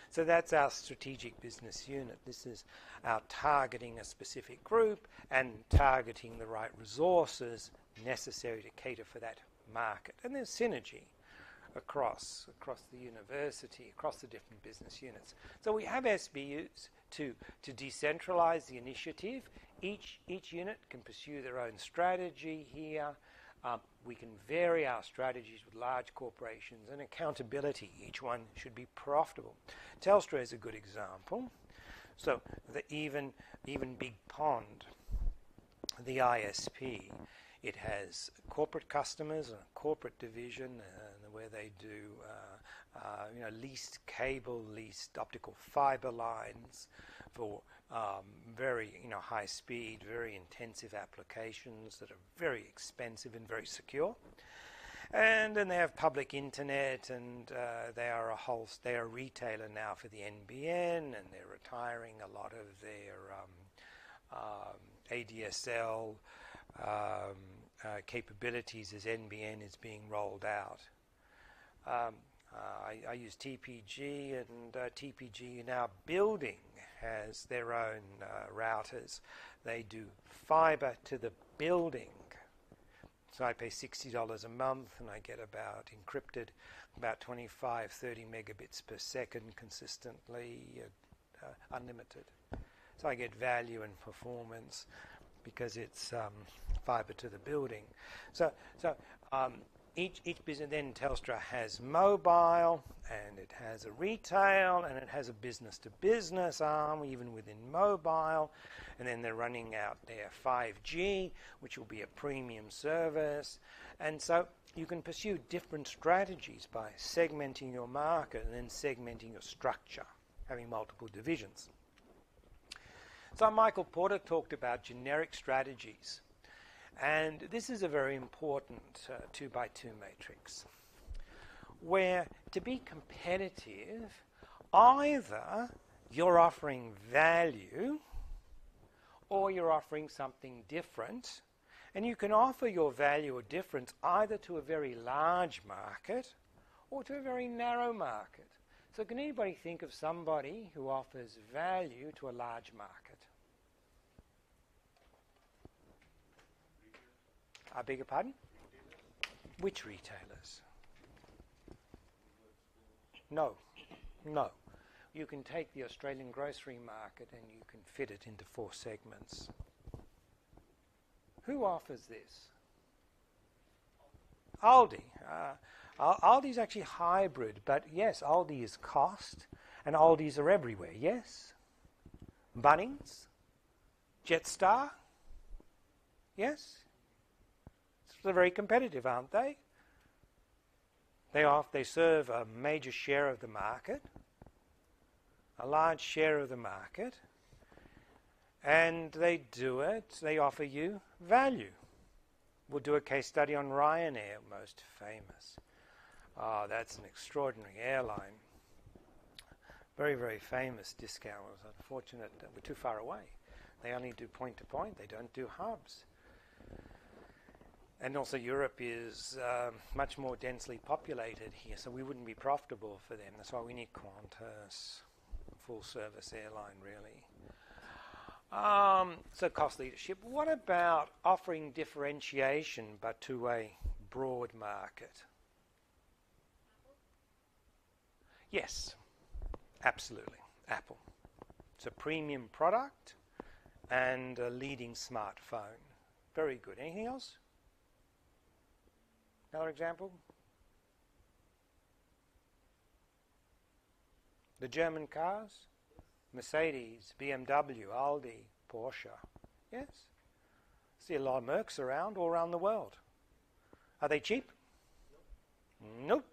So that's our strategic business unit. This is our targeting a specific group and targeting the right resources necessary to cater for that market. And there's synergy across the university, across the different business units. So we have SBUs to decentralize the initiative. Each unit can pursue their own strategy here. We can vary our strategies with large corporations, and accountability. Each one should be profitable. Telstra is a good example. So the even Big Pond, the ISP, it has corporate customers and a corporate division where they do leased cable, leased optical fiber lines for very high speed, very intensive applications that are very expensive and very secure. And then they have public internet, and they are a retailer now for the NBN, and they're retiring a lot of their ADSL capabilities as NBN is being rolled out. I use TPG, and TPG now building has their own routers. They do fiber to the building. So I pay $60 a month, and I get about encrypted, about 25, 30 megabits per second consistently, unlimited. So I get value and performance because it's fiber to the building. So each business, then Telstra has mobile, and it has a retail, and it has a business-to-business arm, even within mobile. And then they're running out their 5G, which will be a premium service. And so you can pursue different strategies by segmenting your market and then segmenting your structure, having multiple divisions. So Michael Porter talked about generic strategies. And this is a very important 2x2 matrix, where to be competitive, either you're offering value or you're offering something different. And you can offer your value or difference either to a very large market or to a very narrow market. So can anybody think of somebody who offers value to a large market? I beg your pardon? Which retailers? No. You can take the Australian grocery market and you can fit it into 4 segments. Who offers this? Aldi. Aldi is actually hybrid, but yes, Aldi is cost, and Aldis are everywhere, yes? Bunnings? Jetstar? Yes? They're very competitive, aren't they? They serve a major share of the market, a large share of the market, and they offer you value. We'll do a case study on Ryanair, most famous. Oh, that's an extraordinary airline. Very, very famous discount. It was unfortunate that we're too far away. They only do point-to-point. They don't do hubs. And also Europe is much more densely populated here, so we wouldn't be profitable for them. That's why we need Qantas, full-service airline, really. So cost leadership. What about offering differentiation but to a broad market? Yes, absolutely. Apple. It's a premium product and a leading smartphone. Very good. Anything else? Another example? The German cars? Mercedes, BMW, Aldi, Porsche. Yes? See a lot of Mercs around, all around the world. Are they cheap? Nope.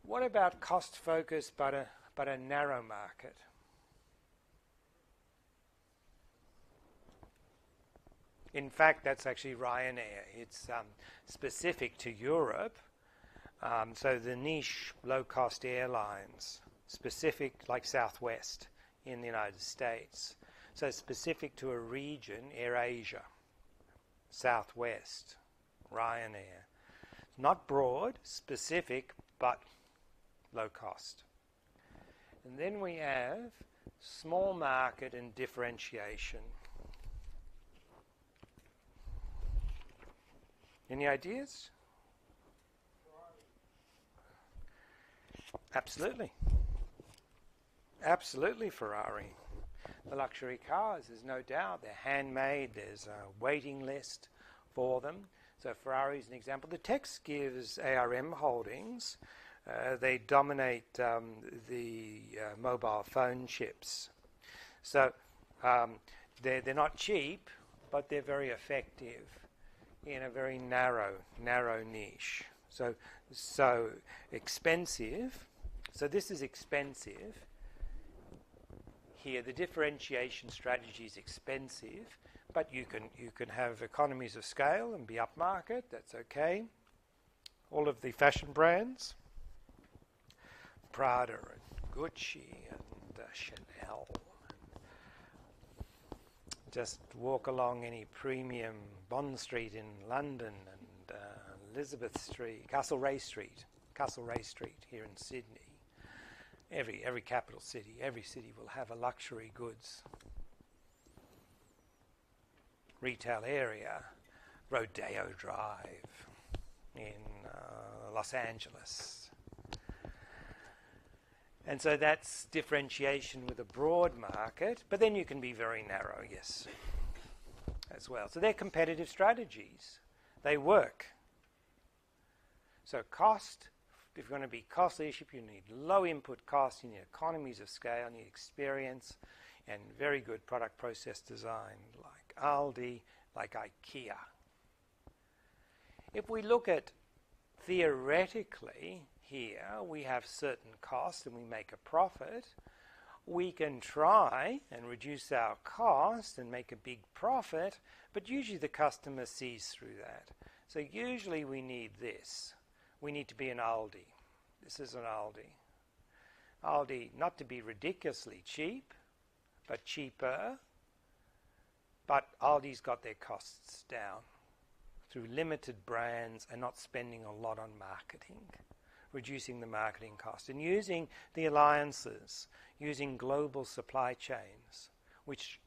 What about cost focus but a narrow market? In fact, that's actually Ryanair. It's specific to Europe. So the niche low-cost airlines, specific like Southwest in the United States. So specific to a region, AirAsia, Southwest, Ryanair. Not broad, specific, but low cost. And then we have small market and differentiation. Any ideas? Absolutely. Absolutely Ferrari. The luxury cars, there's no doubt, they're handmade, there's a waiting list for them. So Ferrari is an example. The text gives ARM Holdings, they dominate the mobile phone chips. So they're not cheap, but they're very effective in a very narrow niche. So expensive. So this is expensive. Here, the differentiation strategy is expensive, but you can have economies of scale and be upmarket. That's okay. All of the fashion brands, Prada and Gucci and Chanel. Just walk along any premium Bond Street in London and Elizabeth Street, Castlereagh Street here in Sydney. Every capital city, every city will have a luxury goods retail area. Rodeo Drive in Los Angeles. And so that's differentiation with a broad market, but then you can be very narrow, yes, as well. So they're competitive strategies. They work. So cost, if you want to be cost leadership, you need low input costs, you need economies of scale, you need experience, and very good product process design, like Aldi, like IKEA. If we look at theoretically here, we have certain costs and we make a profit, we can try and reduce our cost and make a big profit, but usually the customer sees through that. So usually we need this. We need to be an Aldi. This is an Aldi. Aldi, not to be ridiculously cheap, but cheaper. But Aldi's got their costs down through limited brands and not spending a lot on marketing, reducing the marketing cost, and using the alliances, using global supply chains, which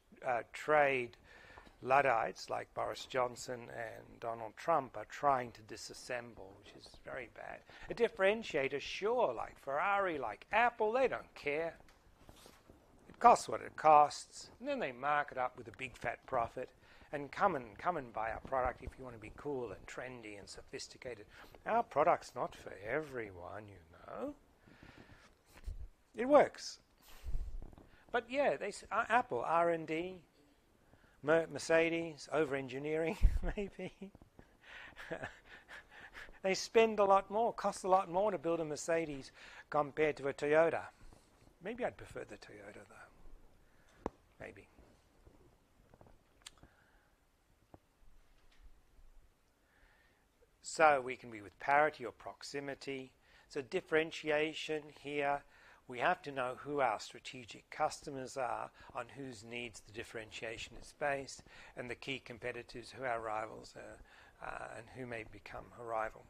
trade Luddites like Boris Johnson and Donald Trump are trying to disassemble, which is very bad. A differentiator, sure, like Ferrari, like Apple, they don't care. It costs what it costs, and then they mark it up with a big fat profit, and come and buy our product if you want to be cool and trendy and sophisticated. Our product's not for everyone, you know. It works. But yeah, Apple, R&D, Mercedes, over-engineering, maybe. They spend a lot more, cost a lot more to build a Mercedes compared to a Toyota. Maybe I'd prefer the Toyota, though. Maybe. So we can be with parity or proximity. So differentiation here, we have to know who our strategic customers are, on whose needs the differentiation is based, and the key competitors, who our rivals are, and who may become a rival.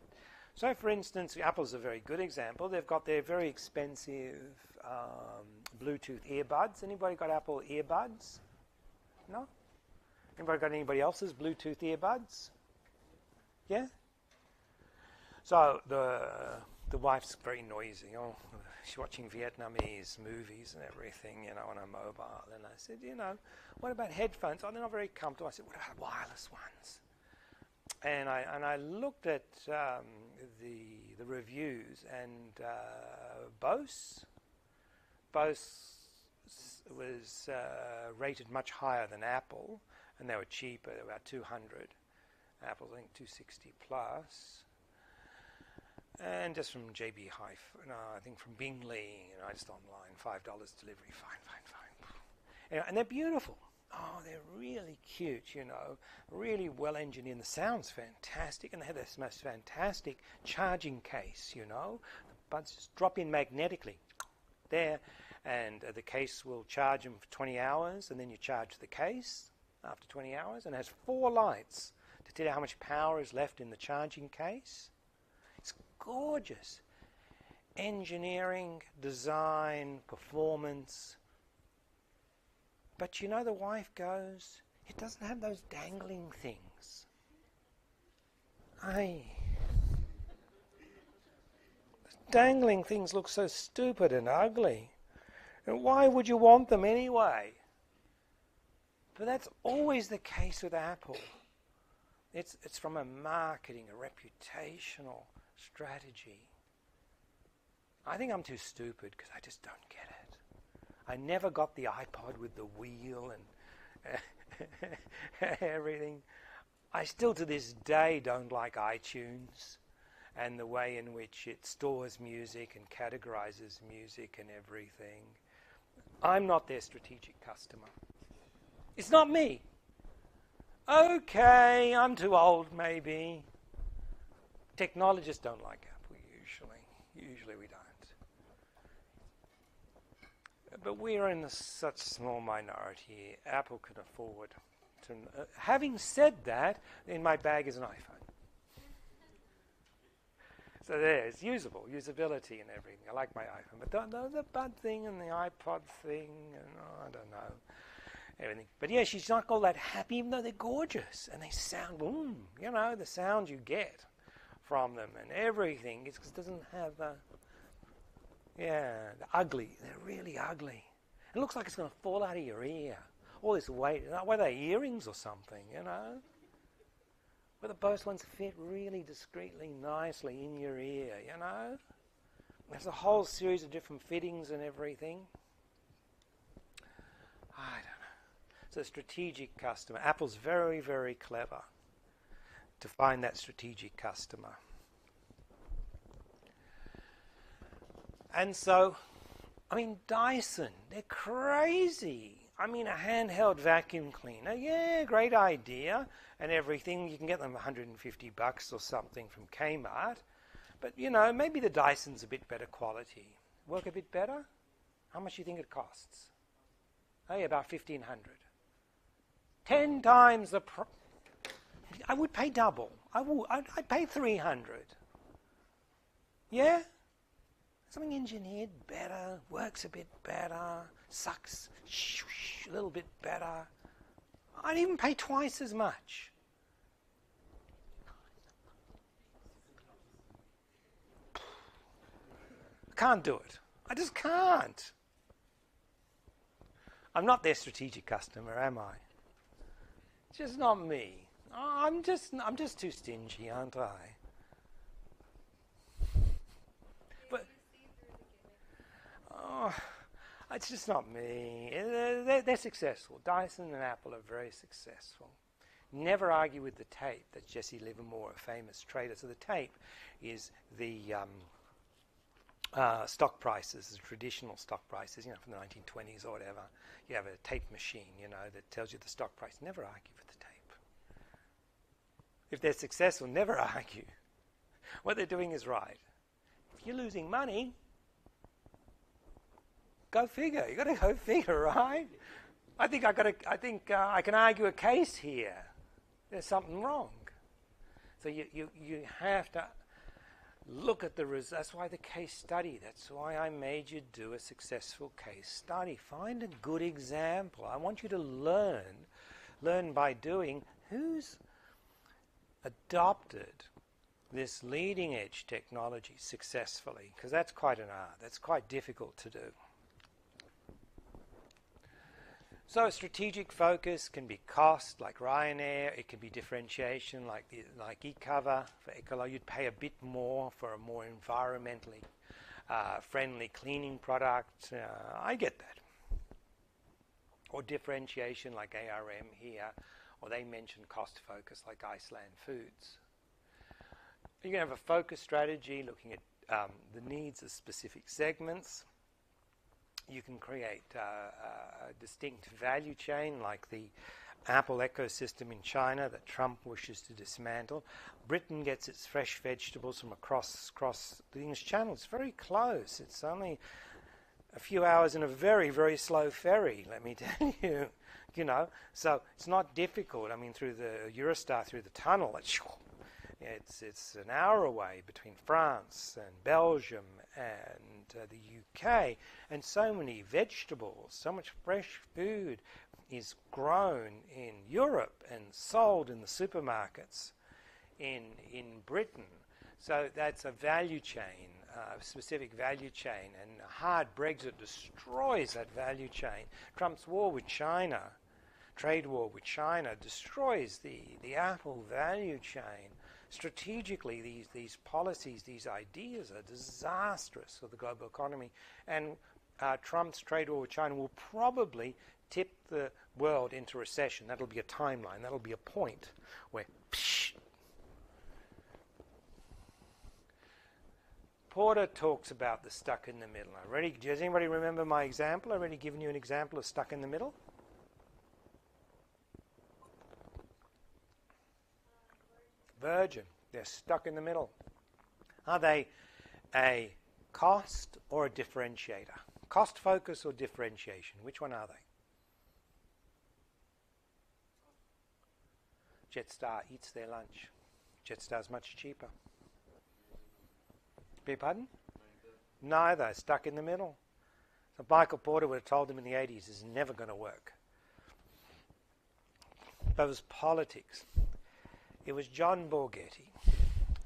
So, for instance, Apple's a very good example. They've got their very expensive Bluetooth earbuds. Anybody got Apple earbuds? No? Anybody got anybody else's Bluetooth earbuds? Yeah? So the wife's very noisy. Oh, she's watching Vietnamese movies and everything, you know, on her mobile. And I said, you know, what about headphones? Oh, they're not very comfortable. I said, what about wireless ones? And I looked at the reviews, and Bose was rated much higher than Apple, and they were cheaper, about 200. Apple's, I think, 260 plus. And just from JB Hi-Fi, no, I think from Bingley, you know, just online, $5 delivery, fine. You know, and they're beautiful. Oh, they're really cute, you know, really well engineered. The sound's fantastic, and they have this most fantastic charging case, you know. The buds just drop in magnetically there, and the case will charge them for 20 hours, and then you charge the case after 20 hours, and it has 4 lights to tell you how much power is left in the charging case. It's gorgeous. Engineering, design, performance. But you know, the wife goes, it doesn't have those dangling things. dangling things look so stupid and ugly. And why would you want them anyway? But that's always the case with Apple. It's from a marketing, a reputational strategy. I think I'm too stupid because I just don't get it. I never got the iPod with the wheel and everything. I still to this day don't like iTunes and the way in which it stores music and categorizes music and everything. I'm not their strategic customer. It's not me. Okay, I'm too old maybe. Technologists don't like Apple usually. Usually we don't. But we're in such small minority. Apple can afford to. Having said that, in my bag is an iPhone. So there's usability and everything. I like my iPhone. But the bud thing and the iPod thing, and I don't know, everything. But yeah, she's not all that happy, even though they're gorgeous. And they sound, the sound you get from them and everything. It doesn't have the ugly. They're really ugly. It looks like it's going to fall out of your ear. All this weight. Were they earrings or something, Where the Bose ones fit really discreetly, nicely in your ear, There's a whole series of different fittings and everything. I don't know. So strategic customer. Apple's very, very clever to find that strategic customer. And so, Dyson, they're crazy. A handheld vacuum cleaner, yeah, great idea and everything. You can get them $150 or something from Kmart. But, maybe the Dyson's a bit better quality. Work a bit better? How much do you think it costs? Oh, yeah, about $1,500. 10 times the price. I would pay double. I'd pay $300. Yeah? Something engineered better, works a bit better, sucks a little bit better. I'd even pay twice as much. I can't do it. I just can't. I'm not their strategic customer, am I? It's just not me. I'm just too stingy, aren't I? It's just not me. They're successful. Dyson and Apple are very successful. Never argue with the tape. That's Jesse Livermore, a famous trader. So the tape is the stock prices, the traditional stock prices, from the 1920s or whatever. You have a tape machine, that tells you the stock price. Never argue with the tape. If they're successful, never argue. What they're doing is right. If you're losing money, go figure. You got to go figure, right? I think I can argue a case here. There's something wrong. So you have to look at the results. That's why the case study. That's why I made you do a successful case study. Find a good example. I want you to learn by doing. Who's adopted this leading edge technology successfully? Because that's quite an art. That's quite difficult to do. So strategic focus can be cost, like Ryanair. It can be differentiation, like eCover for Ecolo. You'd pay a bit more for a more environmentally friendly cleaning product. I get that. Or differentiation, like ARM here. Or they mention cost focus, like Iceland Foods. You can have a focus strategy, looking at the needs of specific segments. You can create a distinct value chain like the Apple ecosystem in China that Trump wishes to dismantle. Britain gets its fresh vegetables from across the English Channel. It's very close. It's only a few hours in a very, very slow ferry, let me tell you. So it's not difficult. Through the Eurostar, through the tunnel, it's an hour away between France and Belgium and the UK, and so many vegetables, so much fresh food is grown in Europe and sold in the supermarkets in Britain. So that's a value chain, a specific value chain, and a hard Brexit destroys that value chain. Trump's war with China, trade war with China, destroys the Apple value chain. Strategically, these policies, these ideas are disastrous for the global economy, and Trump's trade war with China will probably tip the world into recession. That'll be a timeline. That'll be a point where Porter talks about the stuck in the middle. Does anybody remember my example? I've already given you an example of stuck in the middle. Virgin. They're stuck in the middle. Are they a cost or a differentiator? Cost focus or differentiation? Which one are they? Jetstar eats their lunch. Jetstar's much cheaper. Beg your pardon? Neither. Stuck in the middle. So Michael Porter would have told them in the 80s, it's never going to work. That was politics. It was John Borghetti.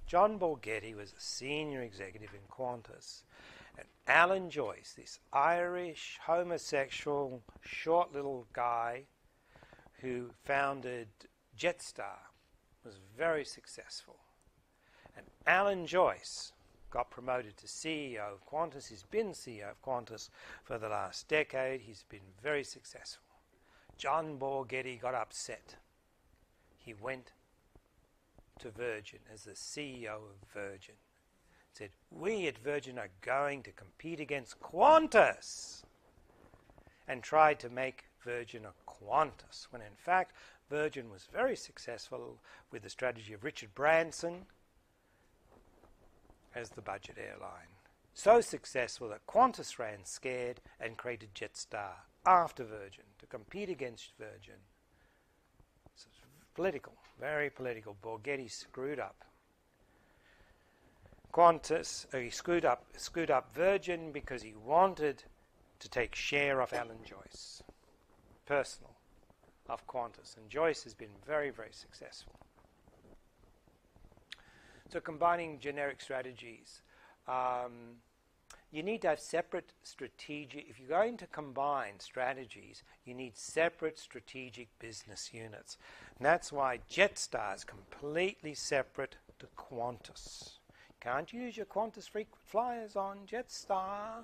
John Borghetti was a senior executive in Qantas. And Alan Joyce, this Irish, homosexual, short little guy who founded Jetstar, was very successful. And Alan Joyce got promoted to CEO of Qantas. He's been CEO of Qantas for the last decade. He's been very successful. John Borghetti got upset. He went to Virgin as the CEO of Virgin. Said, we at Virgin are going to compete against Qantas, and tried to make Virgin a Qantas, when in fact Virgin was very successful with the strategy of Richard Branson as the budget airline. So successful that Qantas ran scared and created Jetstar after Virgin to compete against Virgin. So it's political, very political. Borghetti screwed up Qantas. He screwed up Virgin because he wanted to take share of Alan Joyce, personal, of Qantas. And Joyce has been very, very successful. So combining generic strategies, you need to have separate strategic. If you're going to combine strategies, you need separate strategic business units. And that's why Jetstar is completely separate to Qantas. You can't use your Qantas frequent flyers on Jetstar.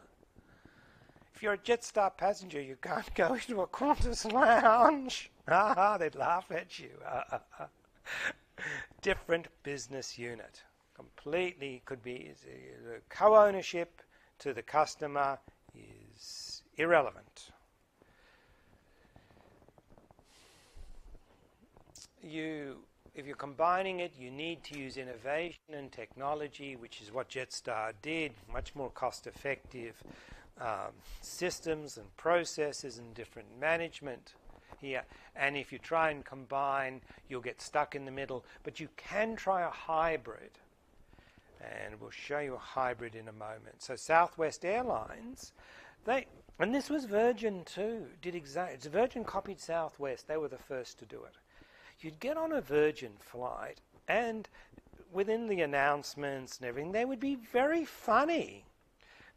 If you're a Jetstar passenger, you can't go into a Qantas lounge. They'd laugh at you. Different business unit. Completely could be co-ownership to the customer is irrelevant. If you're combining it, you need to use innovation and technology, which is what Jetstar did, much more cost-effective systems and processes and different management here. And if you try and combine, you'll get stuck in the middle. But you can try a hybrid. And we'll show you a hybrid in a moment. So Southwest Airlines, and this was Virgin too, Virgin copied Southwest. They were the first to do it. You'd get on a Virgin flight, and within the announcements and everything, they would be very funny.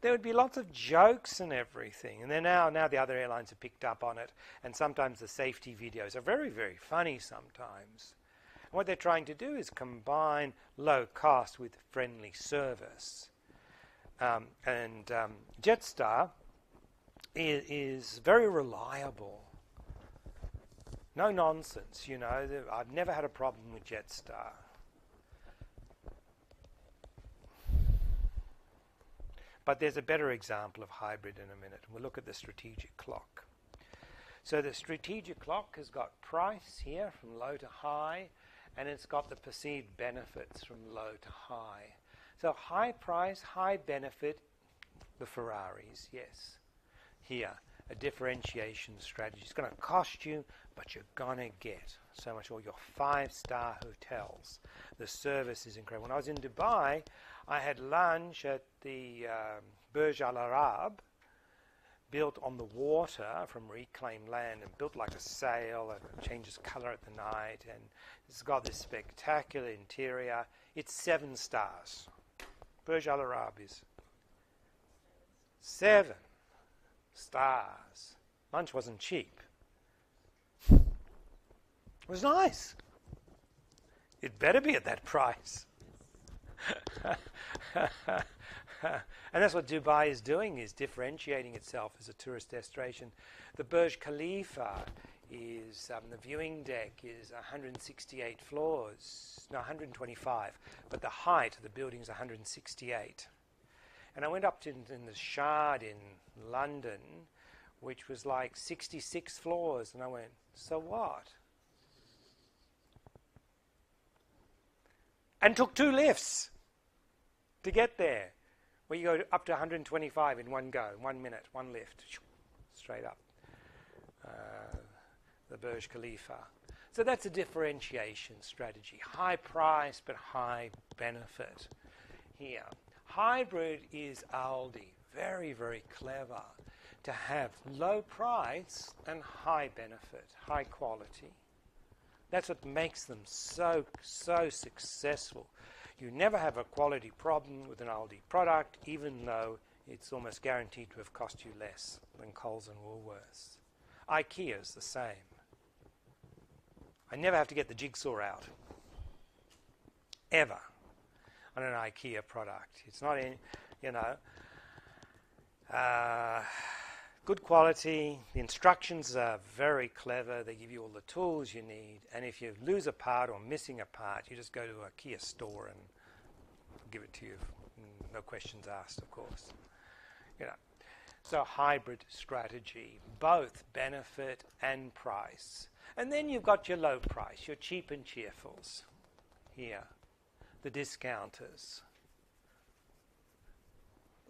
There would be lots of jokes and everything. And then now the other airlines have picked up on it, and sometimes the safety videos are very, very funny sometimes. What they're trying to do is combine low cost with friendly service. Jetstar is very reliable. No nonsense, you know. I've never had a problem with Jetstar. But there's a better example of hybrid in a minute. We'll look at the strategic clock. So the strategic clock has got price here from low to high, and it's got the perceived benefits from low to high. So high price, high benefit, the Ferraris, yes. Here, a differentiation strategy. It's going to cost you, but you're going to get so much. Or your 5-star hotels. The service is incredible. When I was in Dubai, I had lunch at the Burj Al Arab, built on the water from reclaimed land and built like a sail and it changes colour at the night, and it's got this spectacular interior. It's 7 stars. Burj Al Arab is 7 stars. Lunch wasn't cheap. It was nice. It better be at that price. And that's what Dubai is doing, is differentiating itself as a tourist destination. The Burj Khalifa is, the viewing deck is 168 floors, no, 125, but the height of the building is 168. And I went up to in the Shard in London, which was like 66 floors, and I went, so what? And took 2 lifts to get there, where you go up to 125 in one go, 1 minute, 1 lift, straight up. The Burj Khalifa. So that's a differentiation strategy. High price, but high benefit here. Hybrid is Aldi. Very, very clever to have low price and high benefit, high quality. That's what makes them so successful. You never have a quality problem with an Aldi product, even though it's almost guaranteed to have cost you less than Coles and Woolworths. IKEA is the same. I never have to get the jigsaw out, ever, on an IKEA product. It's not in, good quality. The instructions are very clever. They give you all the tools you need. And if you lose a part or missing a part, you just go to a IKEA store and give it to you. No questions asked, of course. So hybrid strategy, both benefit and price. And then you've got your low price, your cheap and cheerfuls here, the discounters,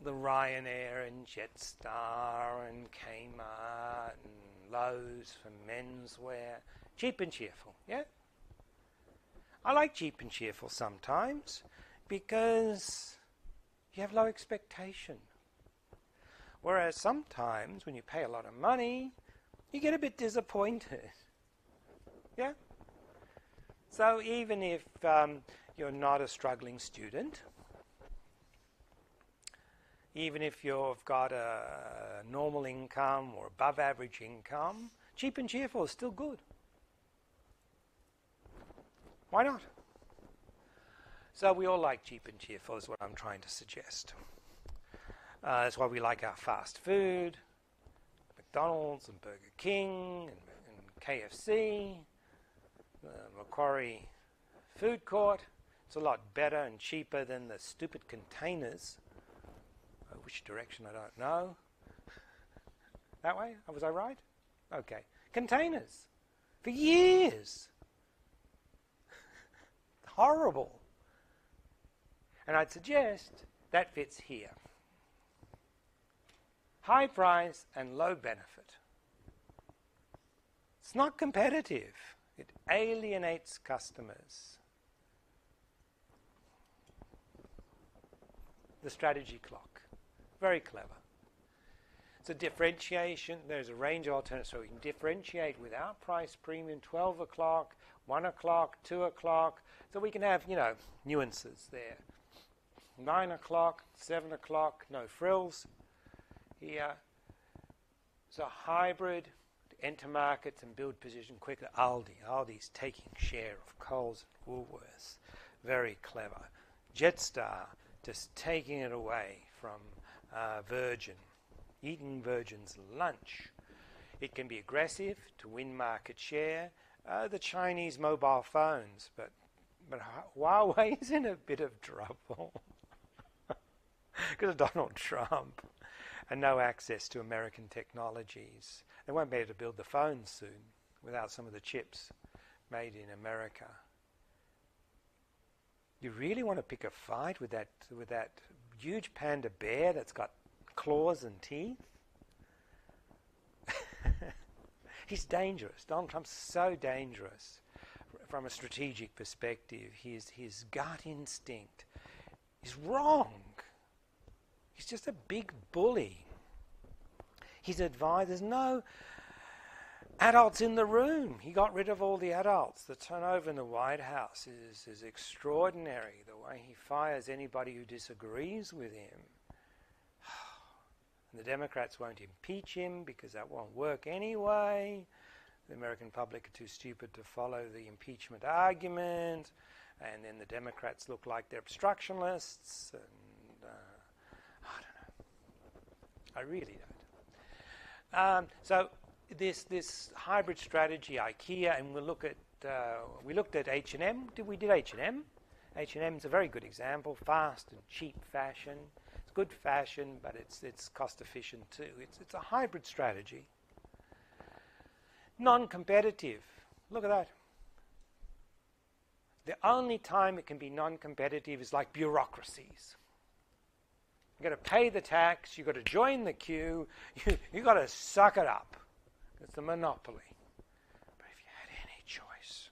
the Ryanair and Jetstar and Kmart and Lowe's for menswear. Cheap and cheerful, yeah? I like cheap and cheerful sometimes because you have low expectation. Whereas sometimes when you pay a lot of money, you get a bit disappointed. Yeah? So even if you're not a struggling student, even if you've got a normal income or above average income, cheap and cheerful is still good. Why not? So we all like cheap and cheerful is what I'm trying to suggest. That's why we like our fast food, McDonald's and Burger King and KFC, Macquarie Food Court. It's a lot better and cheaper than the stupid containers. Which direction, I don't know. That way? Was I right? Okay. Containers. For years. Horrible. And I'd suggest that fits here. High price and low benefit. It's not competitive. It alienates customers. The strategy clock. Very clever. It's a differentiation. There's a range of alternatives. So we can differentiate without price premium, 12 o'clock, 1 o'clock, 2 o'clock. So we can have, nuances there. 9 o'clock, 7 o'clock, no frills here. So hybrid, to enter markets and build position quicker. Aldi's taking share of Coles and Woolworths. Very clever. Jetstar, just taking it away from Virgin, eating Virgin's lunch. It can be aggressive to win market share. The Chinese mobile phones, but Huawei is in a bit of trouble because of Donald Trump and no access to American technologies. They won't be able to build the phones soon without some of the chips made in America. You really want to pick a fight with that huge panda bear that's got claws and teeth? He's dangerous. Donald Trump's so dangerous from a strategic perspective. His gut instinct is wrong. He's just a big bully. His advice, there's no adults in the room. He got rid of all the adults. The turnover in the White House is extraordinary, the way he fires anybody who disagrees with him. And the Democrats won't impeach him because that won't work anyway. The American public are too stupid to follow the impeachment argument. And then the Democrats look like they're obstructionists. And I don't know. I really don't. So this hybrid strategy, IKEA, and we looked at H&M. We did H&M. H&M's a very good example. Fast and cheap fashion. It's good fashion, but it's cost efficient too. It's a hybrid strategy. Non-competitive. Look at that. The only time it can be non-competitive is like bureaucracies. You've got to pay the tax, you've got to join the queue, you've got to suck it up. It's a monopoly. But if you had any choice.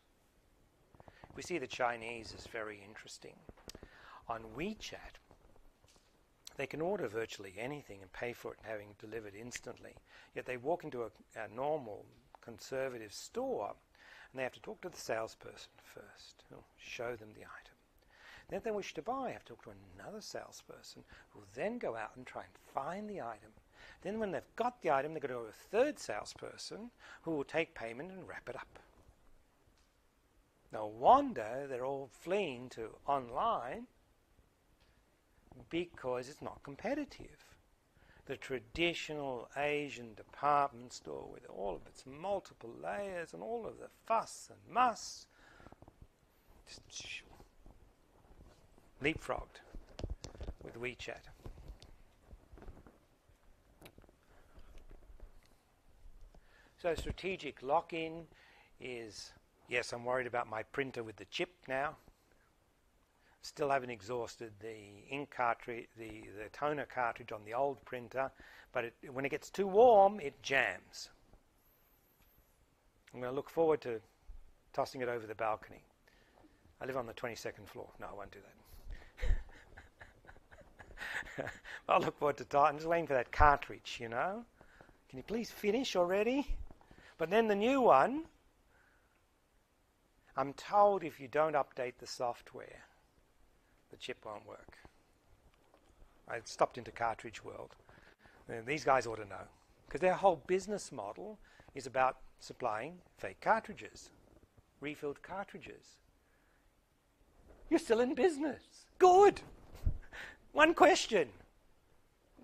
We see the Chinese is very interesting. On WeChat, they can order virtually anything and pay for it and having it delivered instantly. Yet they walk into a normal conservative store and they have to talk to the salesperson first, who'll show them the item. Then if they wish to buy, they have to talk to another salesperson who will then go out and try and find the item. Then when they've got the item, they go to a third salesperson who will take payment and wrap it up. No wonder they're all fleeing to online because it's not competitive. The traditional Asian department store with all of its multiple layers and all of the fuss and muss just leapfrogged with WeChat. So strategic lock-in is, yes, I'm worried about my printer with the chip now. Still haven't exhausted the ink cartridge, the toner cartridge on the old printer, but when it gets too warm, it jams. I'm going to look forward to tossing it over the balcony. I live on the 22nd floor. No, I won't do that. I'll look forward to I'm just waiting for that cartridge, you know. Can you please finish already? But then the new one, I'm told if you don't update the software, the chip won't work. I stopped into Cartridge World. These guys ought to know, because their whole business model is about supplying fake cartridges, refilled cartridges. You're still in business. Good. One question.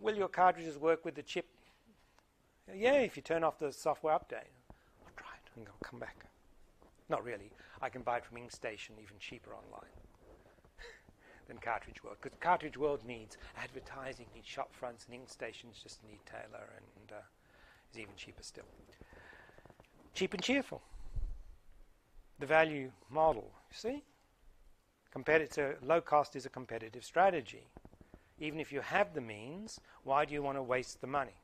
Will your cartridges work with the chip? Yeah, if you turn off the software update. I'll try it and I'll come back. Not really. I can buy it from InkStation even cheaper online than Cartridge World, because Cartridge World needs advertising, needs shop fronts, and InkStation's just an e-tailer and is even cheaper still. Cheap and cheerful. The value model, you see? Low cost is a competitive strategy. Even if you have the means, why do you want to waste the money?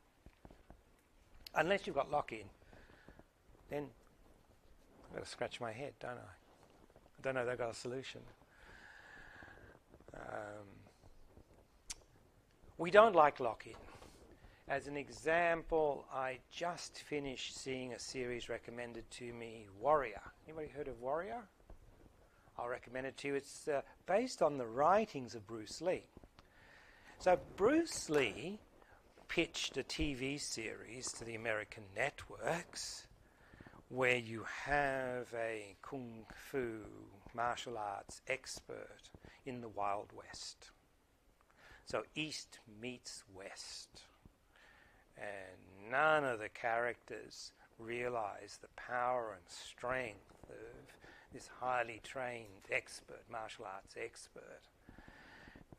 Unless you've got lock-in, then I've got to scratch my head, don't I? I don't know if they've got a solution. We don't like lock-in. As an example, I just finished seeing a series recommended to me, Warrior. Anybody heard of Warrior? I'll recommend it to you. It's based on the writings of Bruce Lee. So Bruce Lee pitched a TV series to the American networks where you have a kung fu martial arts expert in the Wild West. So East meets West. And none of the characters realize the power and strength of this highly trained expert, martial arts expert.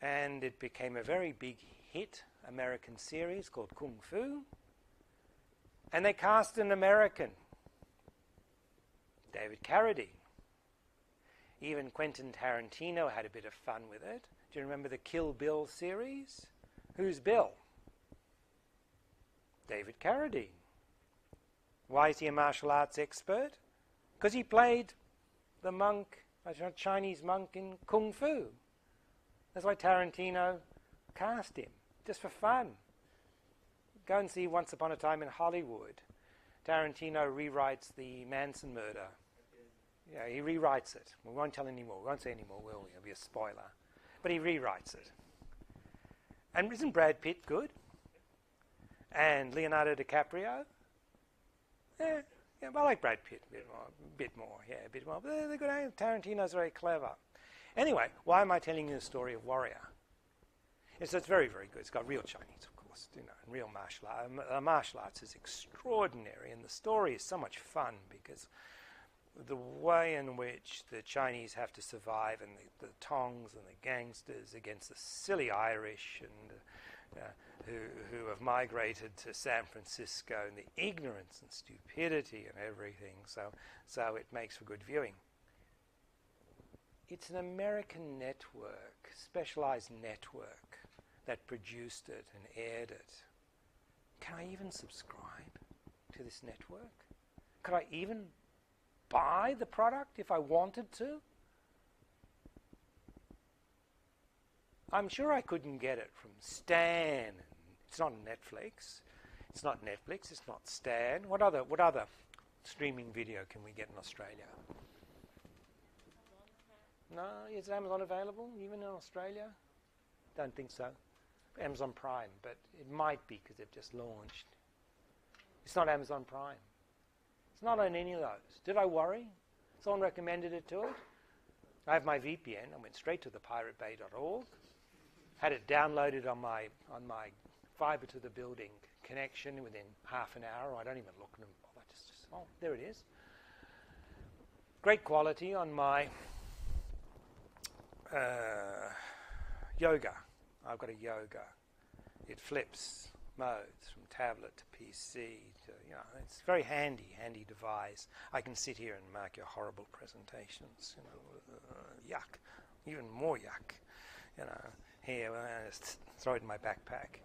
And it became a very big hit American series called Kung Fu. And they cast an American, David Carradine. Even Quentin Tarantino had a bit of fun with it. Do you remember the Kill Bill series? Who's Bill? David Carradine. Why is he a martial arts expert? Because he played the monk, a Chinese monk in Kung Fu. That's why Tarantino cast him, just for fun. Go and see Once Upon a Time in Hollywood. Tarantino rewrites the Manson murder. Yeah, he rewrites it. We won't tell any more. We won't say any more, will we? It'll be a spoiler. But he rewrites it. And isn't Brad Pitt good? And Leonardo DiCaprio? Yeah, I like Brad Pitt a bit more. But they're good. Tarantino's very clever. Anyway, why am I telling you the story of Warrior? It's very, very good. It's got real Chinese, of course, and real martial arts. Martial arts is extraordinary, and the story is so much fun because the way in which the Chinese have to survive, and the Tongs and the gangsters against the silly Irish and who have migrated to San Francisco, and the ignorance and stupidity and everything. So it makes for good viewing. It's an American network, specialized network, that produced it and aired it. Can I even subscribe to this network? Could I even buy the product if I wanted to? I'm sure I couldn't get it from Stan. It's not Netflix. It's not Netflix. It's not Stan. What other streaming video can we get in Australia? No, is Amazon available even in Australia? Don't think so. Amazon Prime, but it might be because they've just launched. It's not Amazon Prime. It's not on any of those. Did I worry? Someone recommended it to it. I have my VPN. I went straight to thepiratebay.org. Had it downloaded on my fiber to the building connection within half an hour. I don't even look at them. Oh, there it is. Great quality on my Yoga. I've got a Yoga. It flips modes from tablet to PC. It's a very handy device. I can sit here and make your horrible presentations. Yuck, even more yuck. Here I just throw it in my backpack.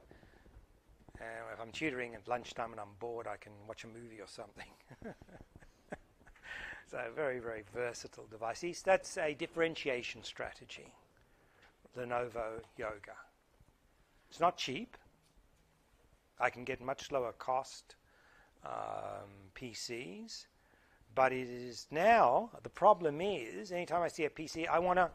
If I'm tutoring at lunchtime and I'm bored, I can watch a movie or something. So very, very versatile device. That's a differentiation strategy. Lenovo Yoga. It's not cheap. I can get much lower cost PCs, but it is now, the problem is, anytime I see a PC, I want to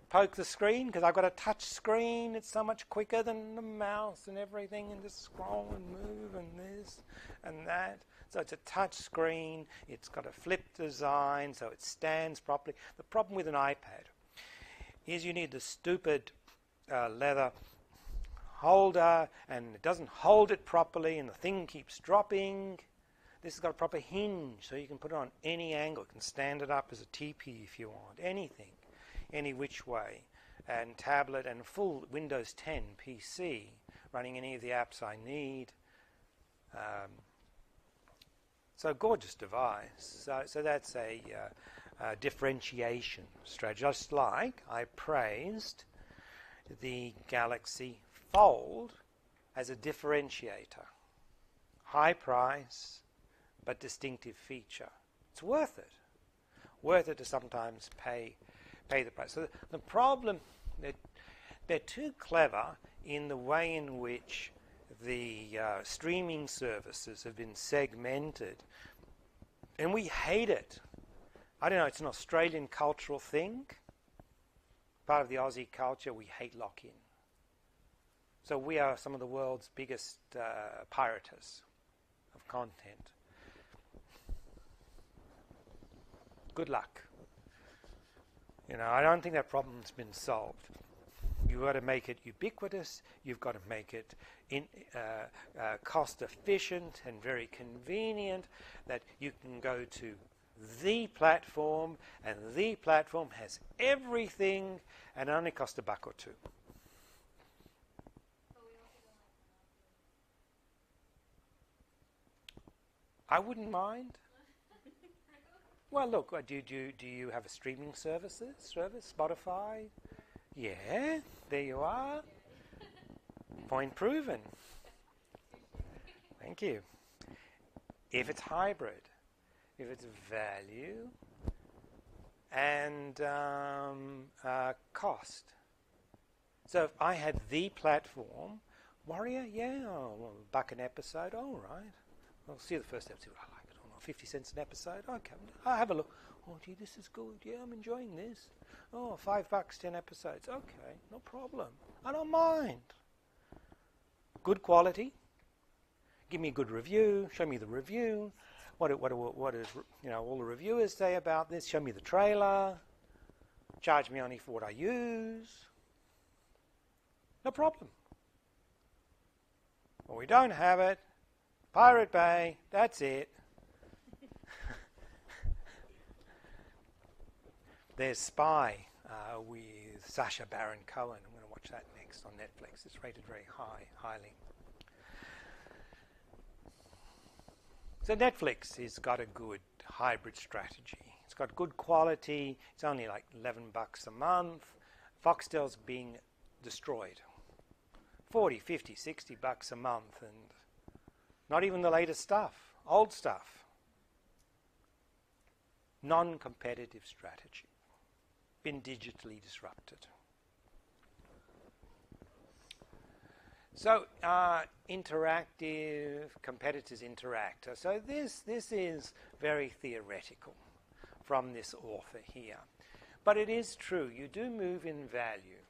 poke the screen because I've got a touch screen. It's so much quicker than the mouse and everything, and just scroll and move and this and that. So it's a touch screen. It's got a flip design, so it stands properly. The problem with an iPad is you need the stupid leather holder, and it doesn't hold it properly, and the thing keeps dropping. This has got a proper hinge, so you can put it on any angle. You can stand it up as a teepee if you want. Anything, any which way. And tablet and full Windows 10 PC, running any of the apps I need. So gorgeous device. So that's a differentiation strategy. Just like I praised the Galaxy Fold as a differentiator. High price, but distinctive feature. It's worth it. Worth it to sometimes pay the price. So the problem, they're too clever in the way in which the streaming services have been segmented. And we hate it. I don't know, it's an Australian cultural thing. Part of the Aussie culture, we hate lock-in. So we are some of the world's biggest pirators of content. Good luck. I don't think that problem's been solved. You've got to make it ubiquitous. You've got to make it cost efficient and very convenient, that you can go to the platform, and the platform has everything, and it only costs $1 or $2. I wouldn't mind. Well, look, do you have a streaming service? Spotify? Yeah, there you are. Point proven. Thank you. If it's hybrid, if it's value and cost. So if I had the platform Warrior, yeah, oh, well, $1 an episode, all right. I'll see the first episode, I like it or not, 50 cents an episode, okay, I'll have a look. Oh, gee, this is good, yeah, I'm enjoying this. Oh, $5, 10 episodes, okay, no problem. I don't mind. Good quality. Give me a good review, show me the review. What is, all the reviewers say about this, show me the trailer. Charge me only for what I use. No problem. Well, we don't have it. Pirate Bay, that's it. There's Spy with Sacha Baron Cohen. I'm going to watch that next on Netflix. It's rated very highly. So Netflix has got a good hybrid strategy. It's got good quality. It's only like $11 a month. Foxtel's being destroyed. 40, 50, $60 a month, and not even the latest stuff, old stuff. Non-competitive strategy. Been digitally disrupted. So interactive, competitors interact. So this is very theoretical from this author here. But it is true, you do move in value.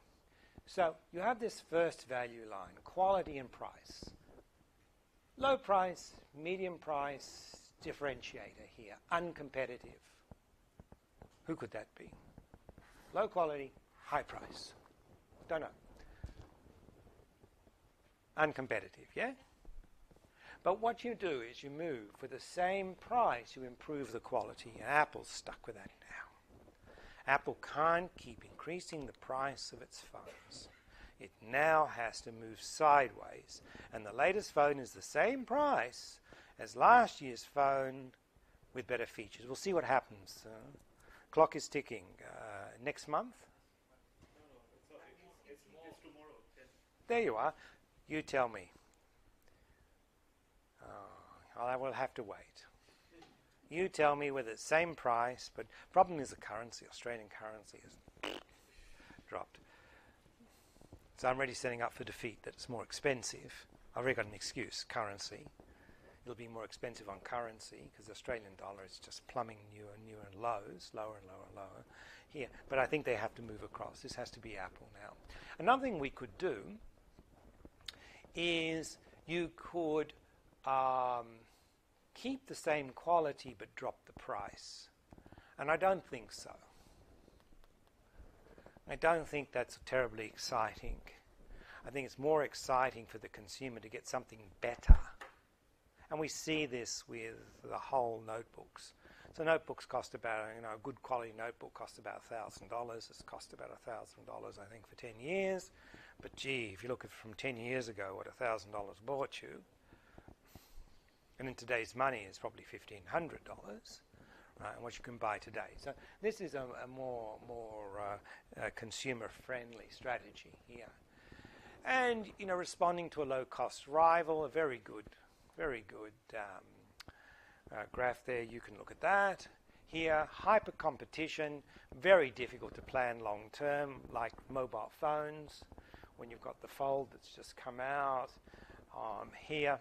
So you have this first value line, quality and price. Low price, medium price, differentiator here, uncompetitive. Who could that be? Low quality, high price. Don't know. Uncompetitive, yeah? But what you do is you move for the same price, you improve the quality, and Apple's stuck with that now. Apple can't keep increasing the price of its phones. It now has to move sideways, and the latest phone is the same price as last year's phone with better features. We'll see what happens. Clock is ticking. Next month? It's tomorrow. There you are. You tell me. I will have to wait. You tell me with the same price, but problem is the currency. Australian currency has dropped. So I'm already setting up for defeat that it's more expensive. I've already got an excuse, currency. It'll be more expensive on currency because the Australian dollar is just plumbing newer and newer lows, lower and lower and lower here. But I think they have to move across. This has to be Apple now. Another thing we could do is you could keep the same quality but drop the price. And I don't think so. I don't think that's terribly exciting. I think it's more exciting for the consumer to get something better. And we see this with the whole notebooks. So notebooks cost about, a good quality notebook costs about $1,000. It's cost about $1,000, I think, for 10 years. But gee, if you look at from 10 years ago, what $1,000 bought you, and in today's money, it's probably $1,500, right? And what you can buy today. So this is a more consumer-friendly strategy here. And responding to a low-cost rival, a very good graph there. You can look at that. Here, hyper competition, very difficult to plan long term, like mobile phones. When you've got the Fold that's just come out here.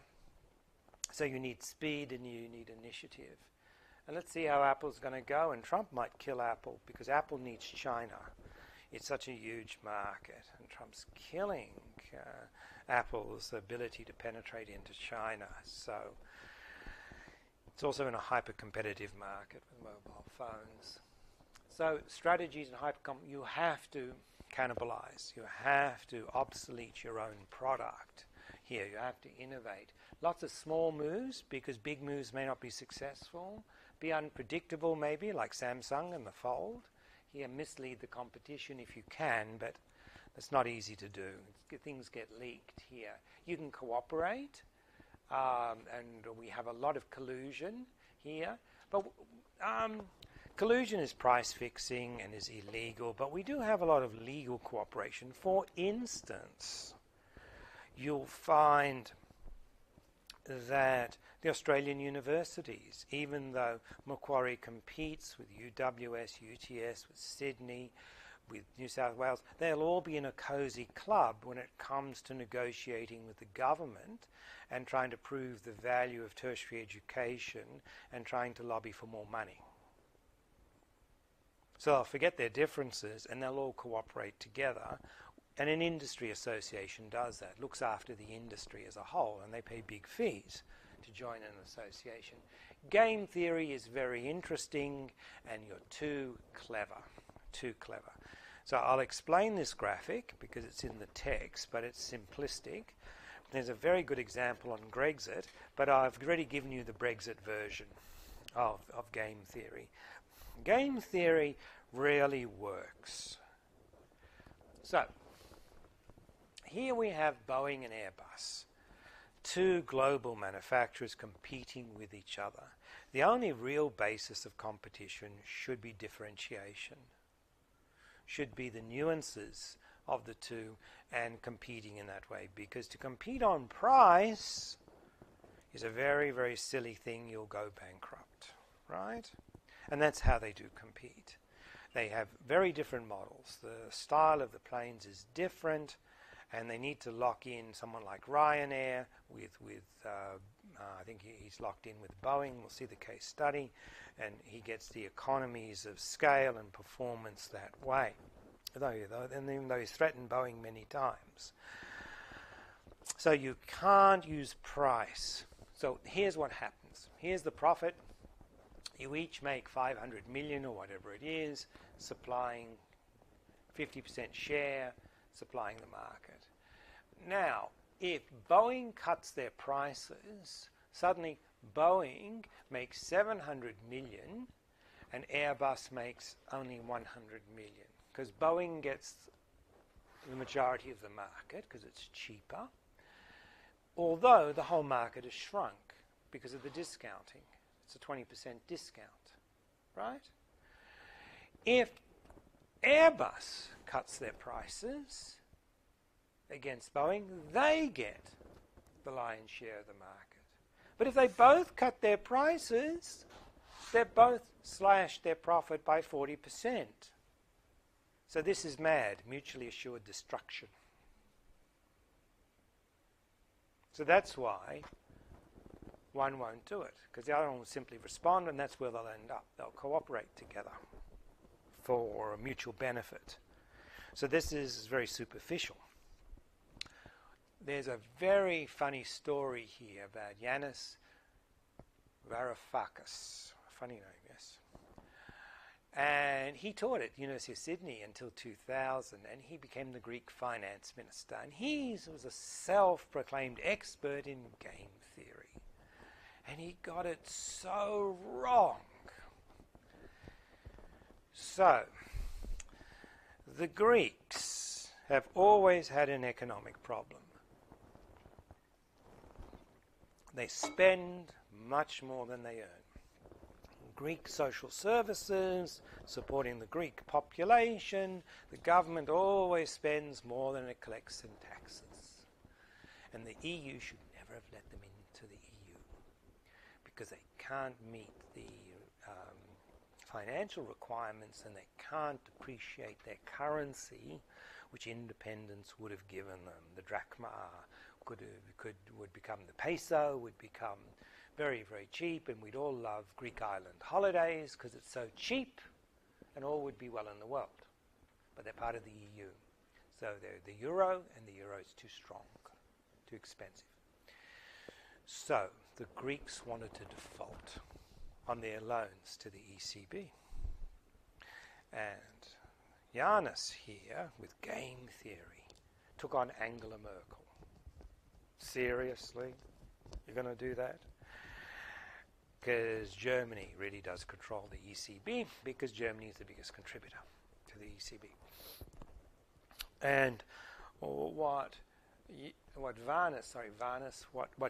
So you need speed and you need initiative. And let's see how Apple's going to go. And Trump might kill Apple because Apple needs China. It's such a huge market. And Trump's killing Apple's ability to penetrate into China. So it's also in a hyper-competitive market with mobile phones. So strategies in you have to cannibalize. You have to obsolete your own product. Here, you have to innovate. Lots of small moves, because big moves may not be successful. Be unpredictable, maybe, like Samsung and the Fold. Here, mislead the competition if you can, but it's not easy to do. Things get leaked here. You can cooperate, and we have a lot of collusion here. But collusion is price fixing and is illegal, but we do have a lot of legal cooperation. For instance, you'll find that the Australian universities, even though Macquarie competes with UWS, UTS, with Sydney, with New South Wales, they'll all be in a cosy club when it comes to negotiating with the government and trying to prove the value of tertiary education and trying to lobby for more money. So they'll forget their differences and they'll all cooperate together. And an industry association does that, looks after the industry as a whole, and they pay big fees to join an association. Game theory is very interesting, and you're too clever. Too clever. So I'll explain this graphic because it's in the text, but it's simplistic. There's a very good example on Grexit, but I've already given you the Brexit version of game theory. Game theory rarely works. So, here we have Boeing and Airbus, two global manufacturers competing with each other. The only real basis of competition should be differentiation, should be the nuances of the two and competing in that way. Because to compete on price is a very, very silly thing. You'll go bankrupt, right? And that's how they do compete. They have very different models. The style of the planes is different, and they need to lock in someone like Ryanair with I think he's locked in with Boeing. We'll see the case study, and he gets the economies of scale and performance that way. And even though he's threatened Boeing many times. So you can't use price. So here's what happens. Here's the profit. You each make 500 million or whatever it is, supplying 50% share, supplying the market. Now, if Boeing cuts their prices, suddenly Boeing makes 700 million and Airbus makes only 100 million. Because Boeing gets the majority of the market because it's cheaper, although the whole market has shrunk because of the discounting. It's a 20% discount, right? If Airbus cuts their prices against Boeing, they get the lion's share of the market. But if they both cut their prices, they both slash their profit by 40%. So this is mad, mutually assured destruction. So that's why one won't do it, because the other one will simply respond, and that's where they'll end up. They'll cooperate together for a mutual benefit. So this is very superficial. There's a very funny story here about Yanis Varoufakis. Funny name, yes. And he taught at University of Sydney until 2000, and he became the Greek finance minister. And he was a self-proclaimed expert in game theory. And he got it so wrong. So, the Greeks have always had an economic problem. They spend much more than they earn. Greek social services, supporting the Greek population, the government always spends more than it collects in taxes. And the EU should never have let them into the EU because they can't meet the financial requirements and they can't depreciate their currency, which independence would have given them. The drachma would become the peso, would become very, very cheap, and we'd all love Greek island holidays because it's so cheap and all would be well in the world. But they're part of the EU. So they're the euro, and the euro is too strong, too expensive. So the Greeks wanted to default on their loans to the ECB. And Yanis here, with game theory, took on Angela Merkel. Seriously? You're going to do that? Because Germany really does control the ECB, because Germany is the biggest contributor to the ECB. And what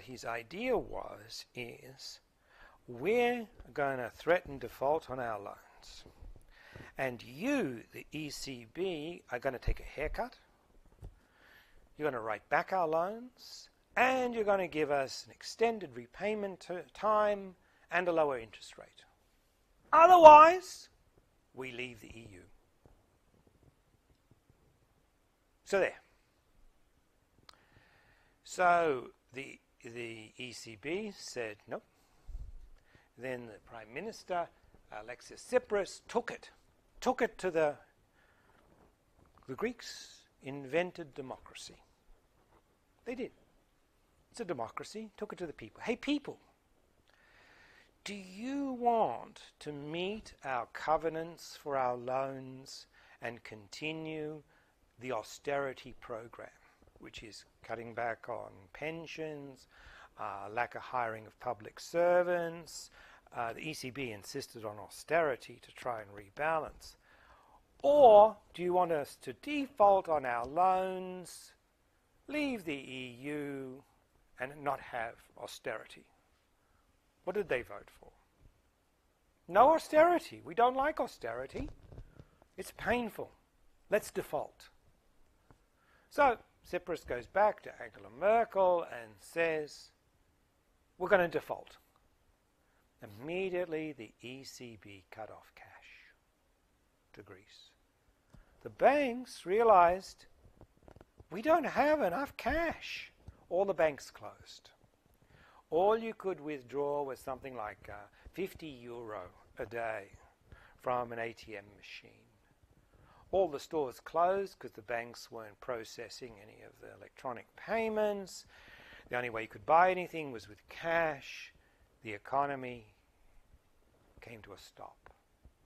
his idea was is, we're going to threaten default on our loans. And you, the ECB, are going to take a haircut. You're going to write back our loans. And you're going to give us an extended repayment time and a lower interest rate. Otherwise, we leave the EU. So there. So the ECB said nope. Then the Prime Minister, Alexis Tsipras, took it to the Greeks invented democracy. They did. It's a democracy, took it to the people. Hey people, do you want to meet our covenants for our loans and continue the austerity program, which is cutting back on pensions, lack of hiring of public servants? The ECB insisted on austerity to try and rebalance. Or do you want us to default on our loans, leave the EU, and not have austerity? What did they vote for? No austerity. We don't like austerity. It's painful. Let's default. So Tsipras goes back to Angela Merkel and says, we're going to default. Immediately the ECB cut off cash to Greece. The banks realized we don't have enough cash. All the banks closed. All you could withdraw was something like €50 a day from an ATM machine. All the stores closed because the banks weren't processing any of the electronic payments. The only way you could buy anything was with cash. The economy came to a stop,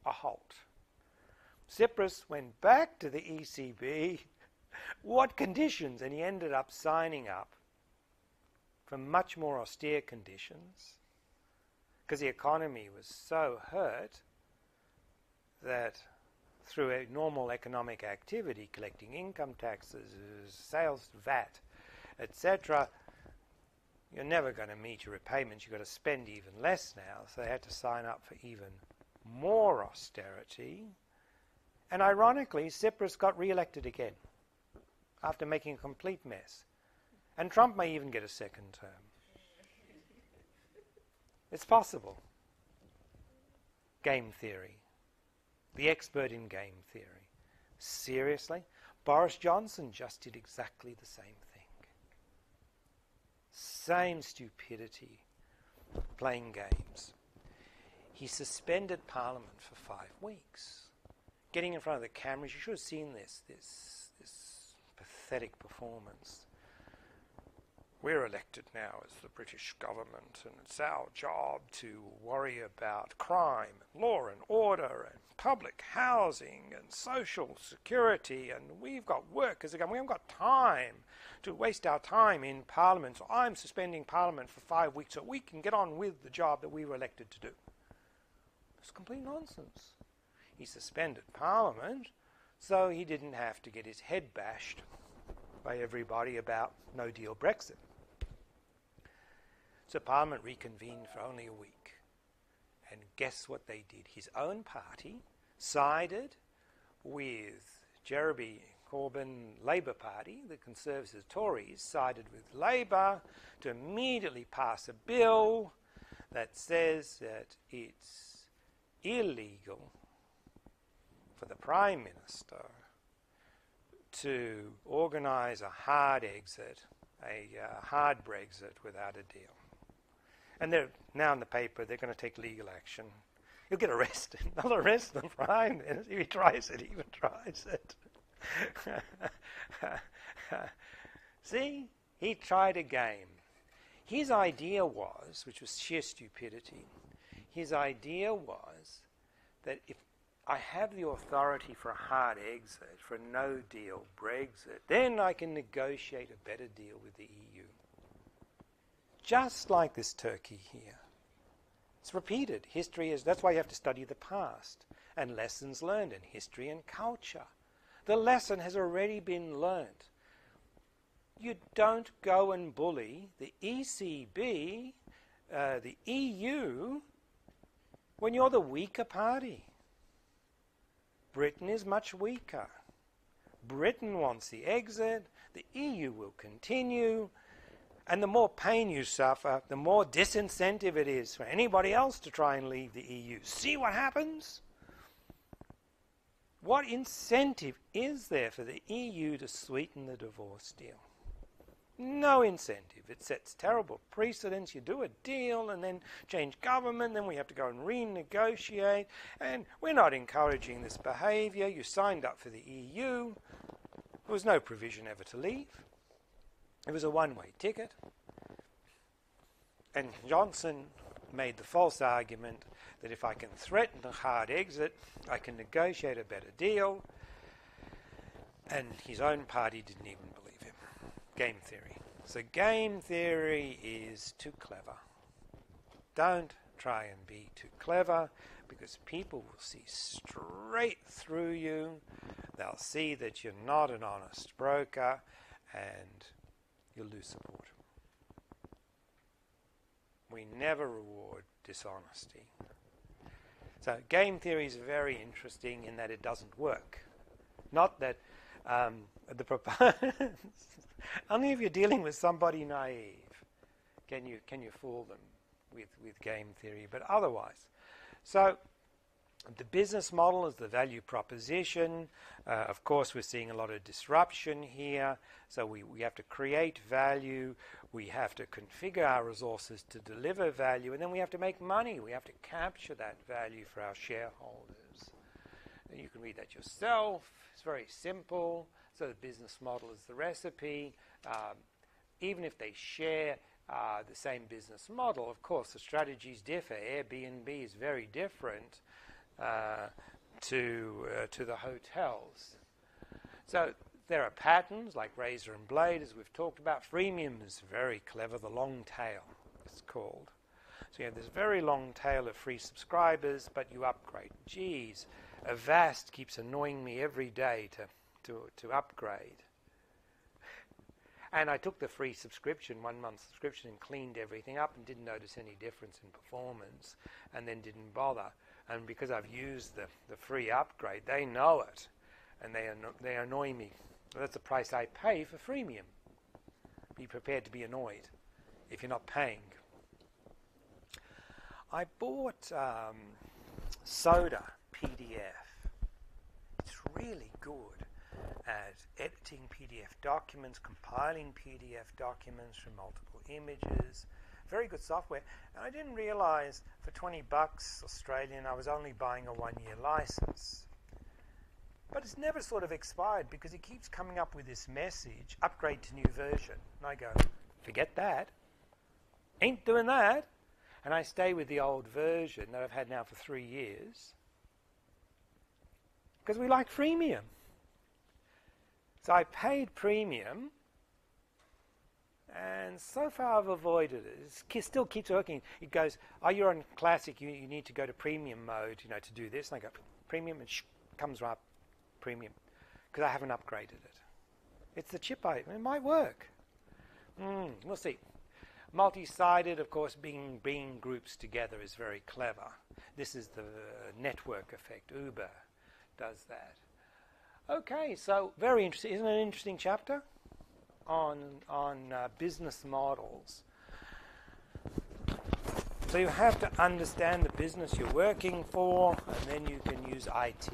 a halt. Tsipras went back to the ECB. What conditions? And he ended up signing up for much more austere conditions because the economy was so hurt that through a normal economic activity, collecting income taxes, sales, VAT, etc., you're never going to meet your repayments. You've got to spend even less now. So they had to sign up for even more austerity. And ironically, Tsipras got re-elected again after making a complete mess. And Trump may even get a second term. It's possible. Game theory. The expert in game theory. Seriously? Boris Johnson just did exactly the same thing. Same stupidity, playing games. He suspended Parliament for 5 weeks. Getting in front of the cameras, you should have seen this pathetic performance. We're elected now as the British government, and it's our job to worry about crime, law and order, and public housing, and social security, and we've got workers again. We haven't got time to waste our time in Parliament, so I'm suspending Parliament for 5 weeks so we can get on with the job that we were elected to do. It's complete nonsense. He suspended Parliament so he didn't have to get his head bashed by everybody about no-deal Brexit. So Parliament reconvened for only a week. And guess what they did? His own party sided with Jeremy Corbyn Labour Party, the Conservatives, Tories, sided with Labour to immediately pass a bill that says that it's illegal for the Prime Minister to organise a hard exit, a hard Brexit without a deal. And they're now in the paper, they're going to take legal action. He'll get arrested. They'll arrest the Prime Minister if he tries it, even tries it. See? He tried a game. His idea was, which was sheer stupidity, his idea was that if I have the authority for a hard exit, for a no-deal Brexit, then I can negotiate a better deal with the EU. Just like this Turkey here. It's repeated. History is, that's why you have to study the past and lessons learned in history and culture. The lesson has already been learnt. You don't go and bully the ECB, the EU, when you're the weaker party. Britain is much weaker. Britain wants the exit, the EU will continue, and the more pain you suffer, the more disincentive it is for anybody else to try and leave the EU. See what happens? What incentive is there for the EU to sweeten the divorce deal? No incentive. It sets terrible precedents. You do a deal and then change government, then we have to go and renegotiate, and we're not encouraging this behaviour. You signed up for the EU. There was no provision ever to leave. It was a one-way ticket. And Johnson made the false argument that if I can threaten a hard exit, I can negotiate a better deal. And his own party didn't even believe him. Game theory. So game theory is too clever. Don't try and be too clever, because people will see straight through you. They'll see that you're not an honest broker, and you'll lose support. We never reward dishonesty. So game theory is very interesting in that it doesn't work. Not that the proponents, only if you're dealing with somebody naive can you fool them with game theory, but otherwise. So the business model is the value proposition. Of course, we're seeing a lot of disruption here. So we have to create value. We have to configure our resources to deliver value. And then we have to make money. We have to capture that value for our shareholders. And you can read that yourself. It's very simple. So the business model is the recipe. Even if they share the same business model, of course, the strategies differ. Airbnb is very different to the hotels. So there are patterns like razor and blade, as we've talked about. Freemium is very clever. The long tail, it's called. So you have this very long tail of free subscribers, but you upgrade. Geez, Avast keeps annoying me every day to upgrade. And I took the free subscription, 1 month subscription, and cleaned everything up and didn't notice any difference in performance, and then didn't bother. And because I've used the free upgrade, they know it, and they annoy me. That's the price I pay for freemium. Be prepared to be annoyed if you're not paying. I bought Soda PDF. It's really good at editing PDF documents, compiling PDF documents from multiple images. Very good software. And I didn't realize for $20 Australian I was only buying a 1-year license. But it's never sort of expired, because it keeps coming up with this message, upgrade to new version. And I go, forget that. Ain't doing that. And I stay with the old version that I've had now for 3 years, because we like freemium. So I paid premium, and so far I've avoided it. It still keeps working. It goes, oh, you're on classic, you need to go to premium mode, to do this. And I go, premium, and comes right up, premium, because I haven't upgraded it. It's the chip it might work. We'll see. Multi-sided, of course, bringing groups together is very clever. This is the network effect. Uber does that. Okay, so very interesting. Isn't it an interesting chapter on business models? So you have to understand the business you're working for, and then you can use IT.